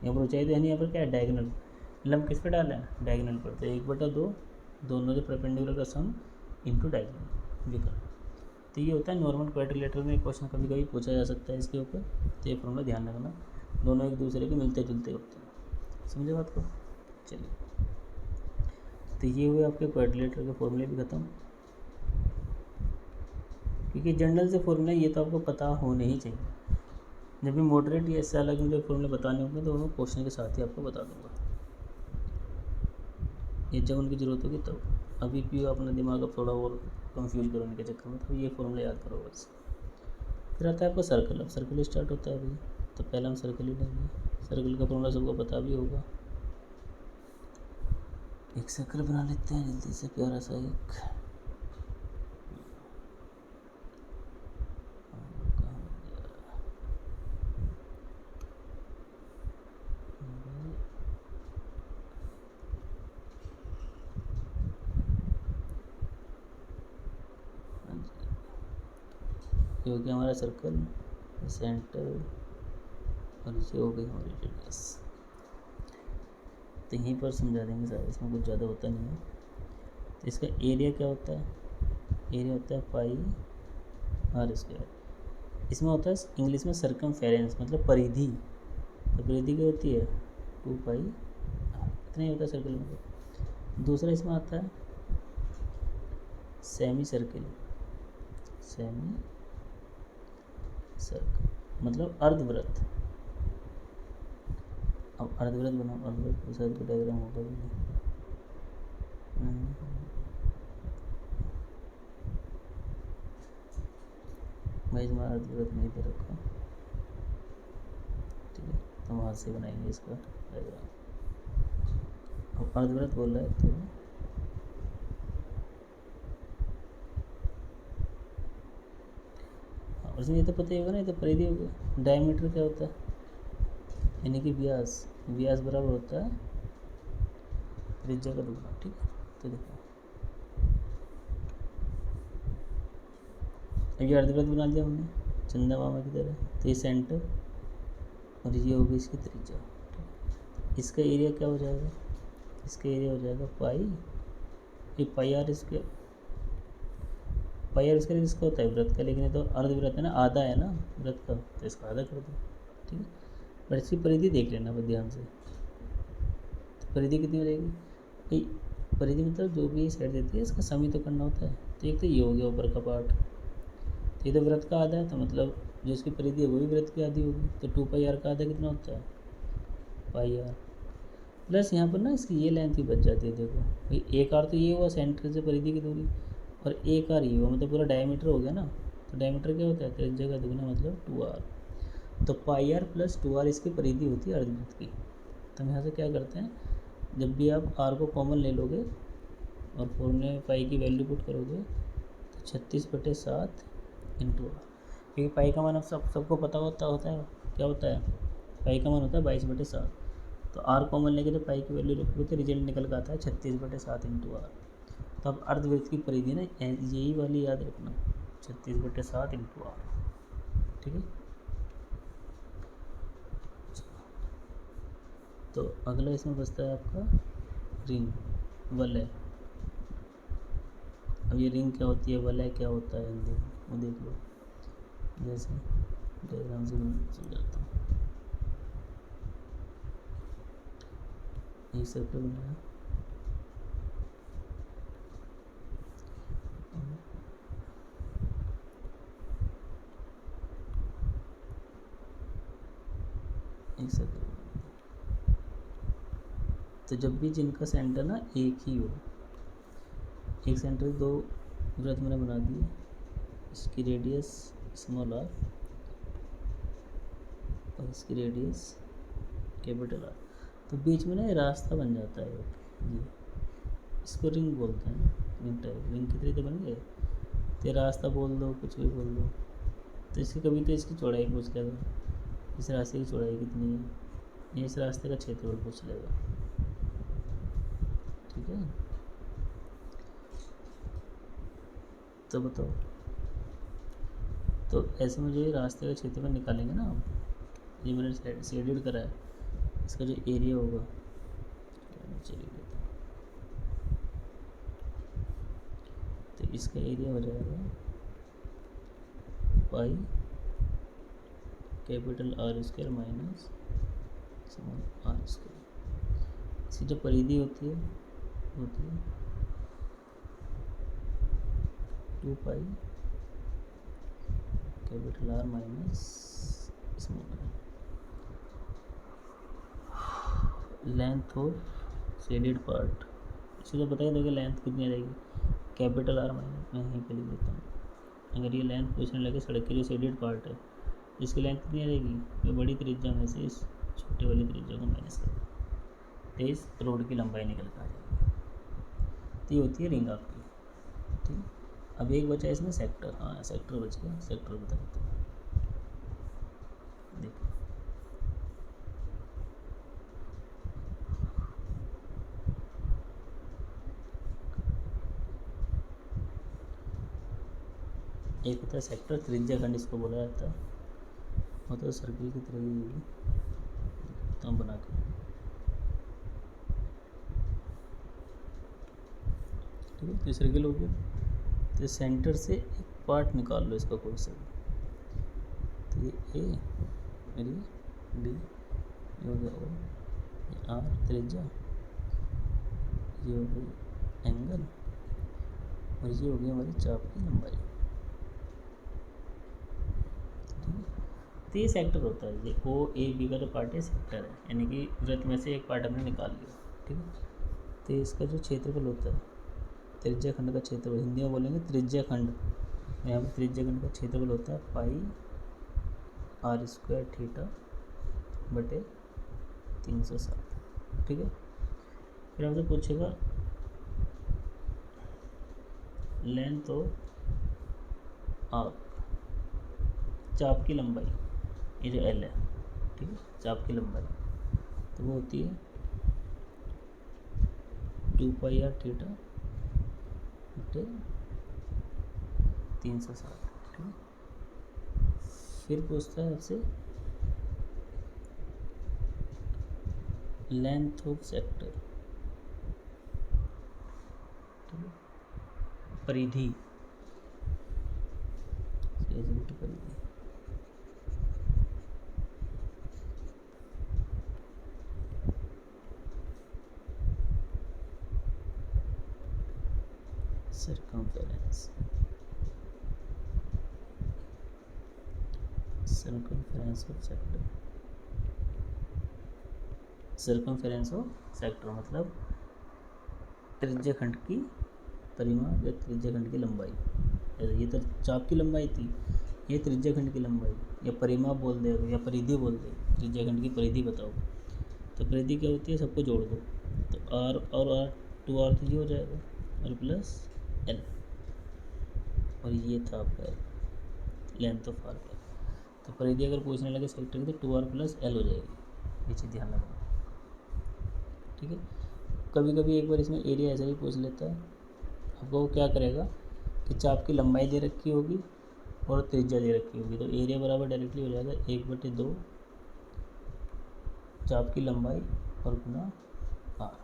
यहाँ पर ऊंचाई तो है नहीं, यहाँ पर क्या है डायगोनल, लंब किस पे डालना है डायगोनल पर, तो 1/2 दोनों जो परपेंडिकुलर का सम इंटू डायगोनल विकर्ण। तो ये होता है नॉर्मल क्वाड्रिलेटरल में क्वेश्चन कभी कभी पूछा जा सकता है इसके ऊपर। तो ये फॉर्मूला ध्यान रखना, दोनों एक दूसरे के मिलते जुलते होते हैं, समझे बात को। चलिए, तो ये हुए आपके क्वाड्रिलेटरल के फॉर्मूले भी खत्म, क्योंकि जनरल से फॉर्मूला ये तो आपको पता होने ही चाहिए। जब भी मॉडरेट या इससे अलग मुझे फॉर्मूले बताने होंगे तो मैं क्वेश्चन के साथ ही आपको बता दूंगा, ये जब उनकी ज़रूरत होगी तब। अभी भी अपना दिमाग अब थोड़ा और कंफ्यूज करो उनके चक्कर में, तो ये फॉर्मूला याद करो बस। फिर आता है आपका सर्कल। अब सर्कल स्टार्ट होता है अभी, तो पहले हम सर्कल ही लेंगे। सर्कल का फॉर्मूला सबको पता भी होगा। एक सर्कल बना लेते हैं जल्दी से, प्यारा सा एक, ये हो गया हमारा सर्कल, सेंटर, और ये हो गई हमारी रेडियस। तो यहीं पर समझा देंगे सारा, इसमें कुछ ज़्यादा होता नहीं है। तो इसका एरिया क्या होता है, एरिया होता है πr²। इसमें होता है इंग्लिश में सर्कमफेरेंस, मतलब परिधि। तो परिधि क्या होती है 2πr, इतना ही होता है सर्कल में। दूसरा इसमें आता है सेमी सर्कल, सेमी सर्कल मतलब अर्धवृत्त। अब अर्धवृत्त बनाओ, अर्धवृत्त के साथ डायग्राम होगा भी नहीं। भाई इसमें अर्धवृत्त नहीं दे रखा, ठीक है, तो वहाँ से बनाएंगे इसका डायग्राम। अब अर्धवृत्त बोल रहा है तो उसमें ये तो पता ही होगा ना, ये तो परिधि हो गया। डायमीटर क्या होता है, यानी कि व्यास, व्यास बराबर होता है त्रिज्या का दुगना। ठीक है, तो देखो ये अर्धवृत्त बना दिया हमने चंदा मामा की तरह, तो ये सेंटर और ये होगी इसकी त्रिज्या। इसका एरिया क्या हो जाएगा, इसका एरिया हो जाएगा पाई, ये pi R square. Pi R square किसका होता है, वृत्त का, लेकिन ये तो अर्धवृत्त है ना, आधा है ना वृत्त का, तो इसका आधा कर दो। ठीक है, पर इसकी परिधि देख लेना बस ध्यान से। तो परिधि कितनी हो जाएगी भाई, परिधि मतलब जो भी साइड देती है इसका सम ही तो करना होता है। तो एक तो ये हो गया ऊपर का पार्ट, तो ये तो वृत्त का आधा है, तो मतलब जो इसकी परिधि है वो भी वृत्त की आधी होगी। तो 2 पाई आर का आधा कितना होता है, पाई आर, प्लस यहाँ पर ना इसकी ये लेंथ ही बच जाती है। देखो भाई, एक आर तो ये हुआ सेंटर से परिधि की दूरी, और एक आर ये हुआ, मतलब पूरा डायमीटर हो गया ना। तो डायमीटर क्या होता है, त्रिज्या का दुगना मतलब 2r। तो पाई आर प्लस 2r इसकी परिधि होती है अर्धवृत्त की। तो हम यहाँ से क्या करते हैं, जब भी आप r को कॉमन ले लोगे और फॉर्मूले में पाई की वैल्यू पुट करोगे, तो 36/7 इंटू आर, क्योंकि पाई का मान अब सबको पता होता है क्या होता है, पाई का मान होता है 22/7। तो आर कॉमन लेके जब पाई की वैल्यू रखोगे तो रिजल्ट निकल कर आता है 36/7 इंटू आर। तो अब अर्धवृत्त की परिधि ना यही वाली याद रखना, 36/7 इंटू आर। ठीक है, तो अगला इसमें बचता है आपका रिंग, वलय। अब ये रिंग क्या होती है, वलय क्या होता है हिंदी में, वो देख लो। जैसे डायग्राम से समझाता हूँ। एक सर्कल बनाया, एक सर्कल, तो जब भी जिनका सेंटर ना एक ही हो, एक सेंटर दो वृत्त मैंने बना दिए, इसकी रेडियस स्मॉल आर और इसकी रेडियस कैपिटल आर, तो बीच में ना ये रास्ता बन जाता है ये, इसको रिंग बोलते हैं। रिंग टाइप, रिंग की तरह तो बन गए, तो रास्ता बोल दो, कुछ भी बोल दो। तो इसकी कभी तो इसकी चौड़ाई पूछ लेगा, इस रास्ते की चौड़ाई कितनी है, ये इस रास्ते का क्षेत्रफल पूछ लेगा। ठीक है, तो बताओ, तो ऐसे में जो ये रास्ते का क्षेत्रफल निकालेंगे ना आप, ये मैंने शेडेड करा है, इसका जो एरिया होगा, चलिए तो इसका एरिया हो जाएगा pi capital r square minus small r square. इसकी जो परिधि होती है 2 pi capital r minus small r. Length of shaded part, इसे तो बता ही दोगे लेंथ कितनी आ जाएगी, कैपिटल आर माइनस, मैं यहीं पे लिख देता हूँ। अगर ये लेंथ पूछने लगे सड़क की जो शेडेड पार्ट है, इसकी लेंथ कितनी आ जाएगी, मैं बड़ी त्रिज्या में से इस छोटे वाली त्रिज्या को माइनस कर दूँ, तो इस रोड की लंबाई निकल कर आ जाएगी। तो ये होती है रिंग आपकी। ठीक है, अब एक बचा इसमें सेक्टर, हाँ सेक्टर बच गया, सेक्टर बता देता हूँ। देखो एक होता है सेक्टर, त्रिज्या खंड इसको बोला जाता है, होता है सर्किल की तरह ही, तो बना के। ठीक है, तो सर्किल हो गया, तो सेंटर से एक पार्ट निकाल लो इसका कोई सा, तो ये ए और ये बी, ये हो गया ओ, ये आर त्रिज्या, ये हो गई एंगल, और ये हो गई हमारी चाप की लंबाई। तो ये सेक्टर होता है, ये ओ ए बी का जो पार्ट है सेक्टर है, यानी कि वृत्त में से एक पार्ट हमने निकाल लिया। ठीक है, तो इसका जो क्षेत्रफल होता है, त्रिज्या खंड का क्षेत्रफल, हिंदी में बोलेंगे त्रिज्या खंड, यहाँ पर त्रिज्या खंड का क्षेत्रफल होता है पाई आर स्क्वायर थीटा बटे 360। ठीक है, फिर हमसे पूछेगा लेंथ ऑफ आर्क, चाप की लंबाई, ये जो एल है, ठीक है, चाप की लंबाई, तो वो होती है 2πr थीटा बटे 360, ठीक है। फिर पूछता है आपसे लेंथ ऑफ सेक्टर, ठीक है, परिधि, परिधि, circumference, circumference of sector, circumference of sector मतलब त्रिज्यखंड की परिमाप या त्रिज्यखंड की लंबाई। ये तो चाप की लंबाई थी, ये त्रिज्यखंड की लंबाई, या परिमाप बोल दे या परिधि बोल दे, त्रिज्यखंड की परिधि बताओ। तो परिधि क्या होती है, सबको जोड़ दो, तो आर और आर 2r तो ये हो जाएगा, और प्लस एल, और ये था आपका लेंथ ऑफ आर का। तो परिधि अगर पूछने लगे सेक्टर की तो 2r प्लस एल हो जाएगी, ये चीज़ ध्यान रखना, ठीक है। कभी कभी एक बार इसमें एरिया ऐसा ही पूछ लेता है, आपको वो क्या करेगा कि चाप की लंबाई दे रखी होगी और त्रिज्या दे रखी होगी, तो एरिया बराबर डायरेक्टली हो जाएगा 1/2 चाप की लंबाई और गुना आर।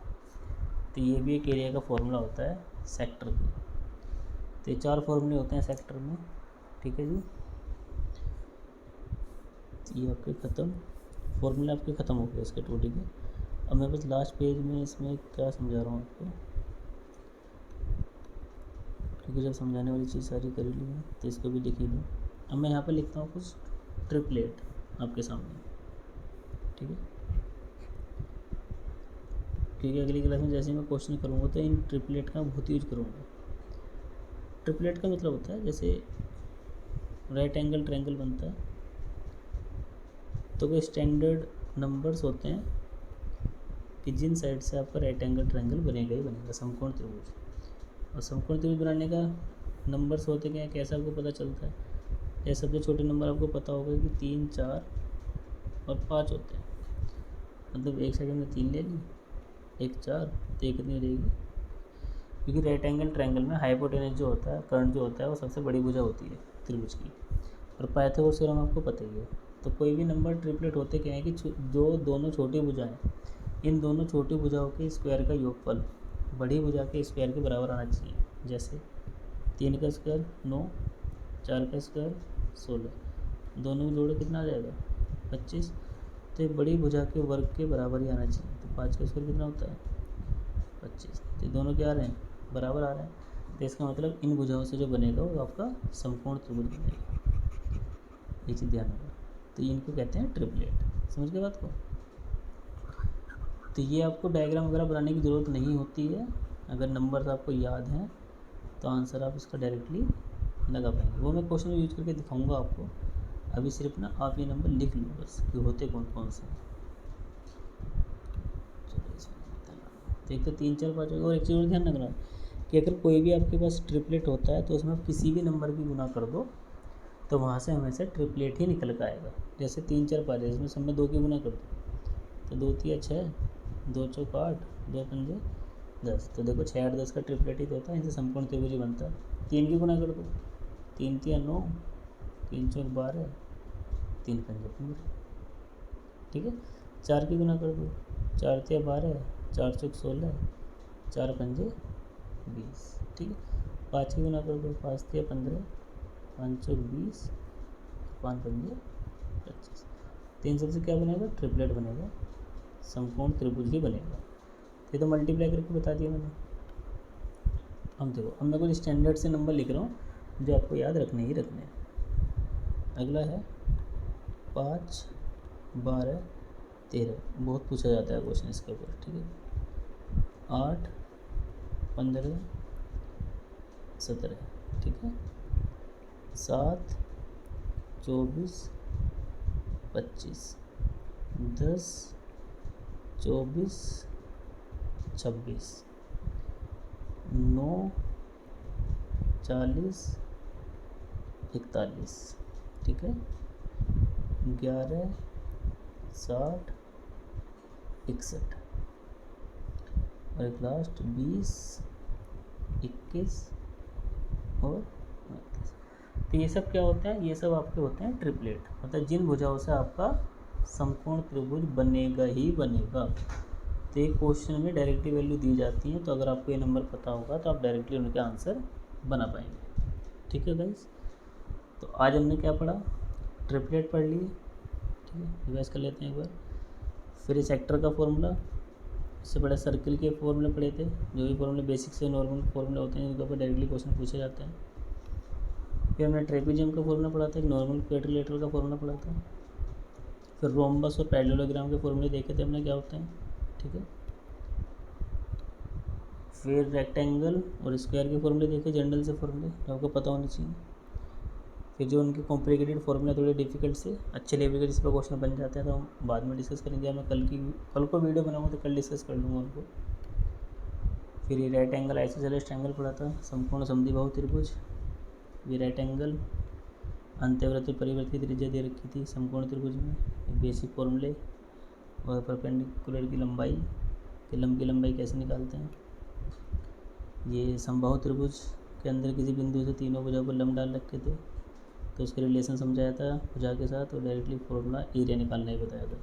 तो ये भी एक एरिया का फॉर्मूला होता है सेक्टर की। तो ये 4 फॉर्मूले होते हैं सेक्टर में, ठीक है जी। ये आपके ख़त्म, फॉर्मूला आपके ख़त्म हो गए इसके 2, ठीक है। अब मैं बस लास्ट पेज में इसमें क्या समझा रहा हूँ आपको, क्योंकि जब समझाने वाली चीज़ सारी कर ली है तो इसको भी लिख ही लो। अब मैं यहाँ पर लिखता हूँ कुछ ट्रिपलेट आपके सामने, ठीक है, क्योंकि अगली क्लास में जैसे मैं क्वेश्चन करूँगा तो इन ट्रिपलेट का बहुत यूज करूँगा। ट्रिपलेट का मतलब होता है जैसे राइट एंगल ट्रायंगल बनता है, तो कोई स्टैंडर्ड नंबर्स होते हैं कि जिन साइड से आपका राइट एंगल ट्रायंगल बनेगा ही बनेगा, समकोण त्रिभुज। और समकोण त्रिभुज बनाने का नंबर्स होते क्या है, कैसे आपको पता चलता है, जैसे सबसे छोटे नंबर आपको पता होगा कि 3, 4 और 5 होते हैं, मतलब एक सेकंड में 3 ले ली, 1 4, तो एक कितनी हो जाएगी, क्योंकि राइट एंगल ट्रायंगल में हाइपोटेनस जो होता है, कर्ण जो होता है वो सबसे बड़ी भुजा होती है त्रिभुज की, और पाइथागोरस थ्योरम आपको पता ही है। तो कोई भी नंबर ट्रिपलेट होते क्या है कि जो दोनों छोटी भुजाएं, इन दोनों छोटी भुजाओं के स्क्वायर का योगफल बड़ी भुजा के स्क्वायर के बराबर आना चाहिए। जैसे 3 का स्क्वायर 9, 4 का स्क्वायर 16, दोनों को जोड़ो कितना आ जाएगा 25, तो ये बड़ी भुजा के वर्ग के बराबर ही आना चाहिए। तो 5 का स्क्वायर कितना होता है 25, तो दोनों क्या आ रहे हैं, बराबर आ रहे हैं। तो इसका मतलब इन भुजाओं से जो बनेगा वो आपका समकोण त्रिभुज बनेगा, ये चीज़ ध्यान रखना। तो इनको कहते हैं ट्रिपलेट, समझ गए बात को। तो ये आपको डायग्राम वगैरह बनाने की ज़रूरत नहीं होती है, अगर नंबर्स आपको याद हैं तो आंसर आप इसका डायरेक्टली लगा पाएंगे। वो मैं क्वेश्चन यूज करके दिखाऊंगा आपको, अभी सिर्फ ना आप ये नंबर लिख लो बस कि होते कौन कौन से। तो एक तो 3 4 5 और एक चीज़ और ध्यान रखना कि अगर कोई भी आपके पास ट्रिपलेट होता है तो उसमें आप किसी भी नंबर की गुना कर दो तो वहाँ से हमेशा ट्रिपलेट ही निकल कर आएगा। जैसे 3 4 5 इसमें सब में 2 की गुना कर दो तो 2 3 6, 2 4 8, 2 5 10, तो देखो 6 8 10 का ट्रिपलेट ही तो होता है, इनसे समकोण त्रिभुज बनता है। 3 की गुना कर दो, 3 3 9, 3 4 12, 3 5 15, ठीक है। 4 की गुना कर दो, 4 3 12, 4 4 16, 4 5 20, ठीक है। 5 की गुना कर दो, 5 3 15, 5 4 20, 5 5 25, तो इन सबसे क्या बनेगा, ट्रिपलेट बनेगा, समकोण त्रिभुज ही बनेगा। ये तो मल्टीप्लाई करके बता दिया मैंने। अब देखो, अब मैं कुछ स्टैंडर्ड से नंबर लिख रहा हूँ जो आपको याद रखने ही रखने हैं। अगला है 5 12 13, बहुत पूछा जाता है क्वेश्चन इसके ऊपर, ठीक है। 8 15 17, ठीक है। 7 24 25, 10 24 26, 9 40 41, ठीक है। 11 60 61 और एक लास्ट 20 21 और 29। तो ये सब क्या होता है, ये सब आपके होते हैं ट्रिपलेट, मतलब जिन भुजाओं से आपका समकोण त्रिभुज बनेगा ही बनेगा। तो एक क्वेश्चन में डायरेक्टली वैल्यू दी जाती है, तो अगर आपको ये नंबर पता होगा तो आप डायरेक्टली उनके आंसर बना पाएंगे। ठीक है गाइस, तो आज हमने क्या पढ़ा, ट्रिपलेट पढ़ लिए। ठीक है, रिवाइज कर लेते हैं एक बार। फिर सेक्टर का फॉर्मूला, इससे बड़ा सर्किल के फॉर्मूले पढ़े थे, जो भी फॉर्मूले बेसिक से नॉर्मल फॉर्मूले होते हैं, इनके ऊपर डायरेक्टली क्वेश्चन पूछे जाते हैं। फिर हमने ट्रेपेजियम का फॉर्मूला पढ़ा था, एक नॉर्मल क्वाड्रिलेटरल का फॉर्मूला पढ़ा था। फिर रोम्बस और पैरेललोग्राम के फॉर्मूले देखे थे हमने क्या होते हैं। ठीक है, फिर रेक्टेंगल और स्क्वायर के फॉर्मूले देखे, जनरल से फॉर्मूले जो आपको पता होने चाहिए। फिर जो उनके कॉम्प्लिकेटेड फॉर्मूले थोड़े डिफिकल्ट से अच्छे लेवल के जिस पर क्वेश्चन बन जाते हैं, तो हम बाद में डिस्कस करेंगे। मैं कल को वीडियो बनाऊँगा तो कल डिस्कस कर लूँगा उनको। फिर ये राइट एंगल आइसोसेलेस ट्रायंगल पढ़ा था, संपूर्ण समद्विबाहु त्रिभुज। ये राइट एंगल, अंत्यवृत्त परिवर्ती त्रिज्या दे रखी थी समकोण त्रिभुज में, बेसिक फॉर्मूले और परपेंडिकुलर की लंबाई, कि लंब की लंबाई कैसे निकालते हैं। ये समबाहु त्रिभुज के अंदर किसी बिंदु से तीनों भुजाओं पर लंब डाल रखे थे, तो उसके रिलेशन समझाया था भुजा के साथ, और डायरेक्टली फॉर्मूला एरिया निकालना ही बताया था।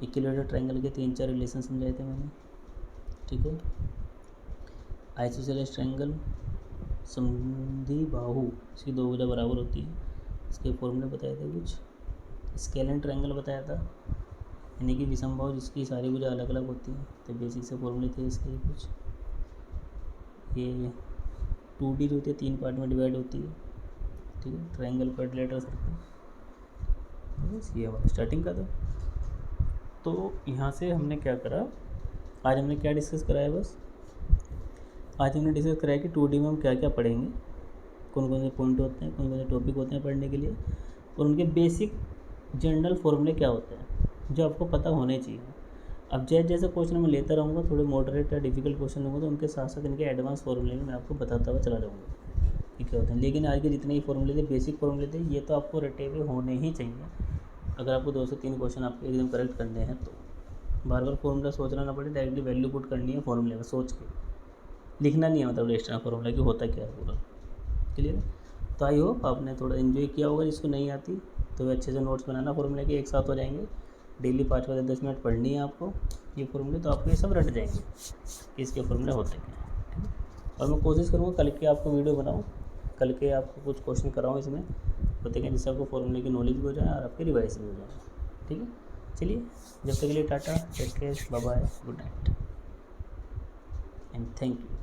इक्विलेटरल ट्रायंगल के 3-4 रिलेशन समझाए थे मैंने। ठीक है, आइसोसेलेस ट्रायंगल, समद्विबाहु, इसकी दो भुजा बराबर होती है, इसके फॉर्मूले बताए थे कुछ। स्केलेन ट्रायंगल बताया था, यानी कि विषमबाहु जिसकी सारी भुजा अलग अलग होती हैं, तो बेसिक से फॉर्मूले थे इसके कुछ। ये 2D जो होती है 3 पार्ट में डिवाइड होती है। ठीक है, ट्रायंगल, क्वाड्रिलेटरल, सर्कल, बस ये हमारा स्टार्टिंग का था। तो यहाँ से हमने क्या करा, आज हमने क्या डिस्कस करा है, बस आज हमने डिस्कस करा है कि 2D में हम क्या क्या पढ़ेंगे, कौन कौन से पॉइंट होते हैं, कौन कौन से टॉपिक होते हैं पढ़ने के लिए, और उनके बेसिक जनरल फॉर्मूले क्या होते हैं जो आपको पता होने चाहिए। अब जैसे जैसे क्वेश्चन मैं लेता रहूँगा, थोड़े मॉडरेट या डिफिकल्ट क्वेश्चन होंगे, तो उनके साथ साथ इनके एडवांस फॉर्मूले भी मैं आपको बताता हुआ चला जाऊँगा कि क्या होते हैं। लेकिन आज के जितने ही फॉर्मूले थे, बेसिक फॉर्मूले थे, ये तो आपको रटे हुए होने ही चाहिए। अगर आपको 2 से 3 क्वेश्चन आपके एकदम करेक्ट करने हैं, तो बार बार फॉर्मूला सोचना ना पड़े, डायरेक्टली वैल्यू पुट करनी है फॉर्मूले में, सोच के लिखना नहीं है, मतलब एक्स्ट्रा फॉर्मूला कि होता क्या है पूरा। क्लियर है? तो आई होप आपने थोड़ा इन्जॉय किया होगा। जिसको नहीं आती तो अच्छे से नोट्स बनाना फॉर्मूले के, एक साथ हो जाएंगे। डेली 5 से 10 मिनट पढ़नी है आपको ये फॉर्मूले, तो आपको ये सब रट जाएंगे कि इसके फॉर्मूले होते क्या हैं। ठीक है, और मैं कोशिश करूँगा कल के आपको वीडियो बनाऊँ, कल के आपको कुछ क्वेश्चन कराऊँ इसमें होते हैं, जिससे आपको फॉर्मूले की नॉलेज भी हो जाए और आपके रिवाइज भी हो जाए। ठीक है, चलिए जब तक के लिए tata, take care, bye bye, good night and thank you.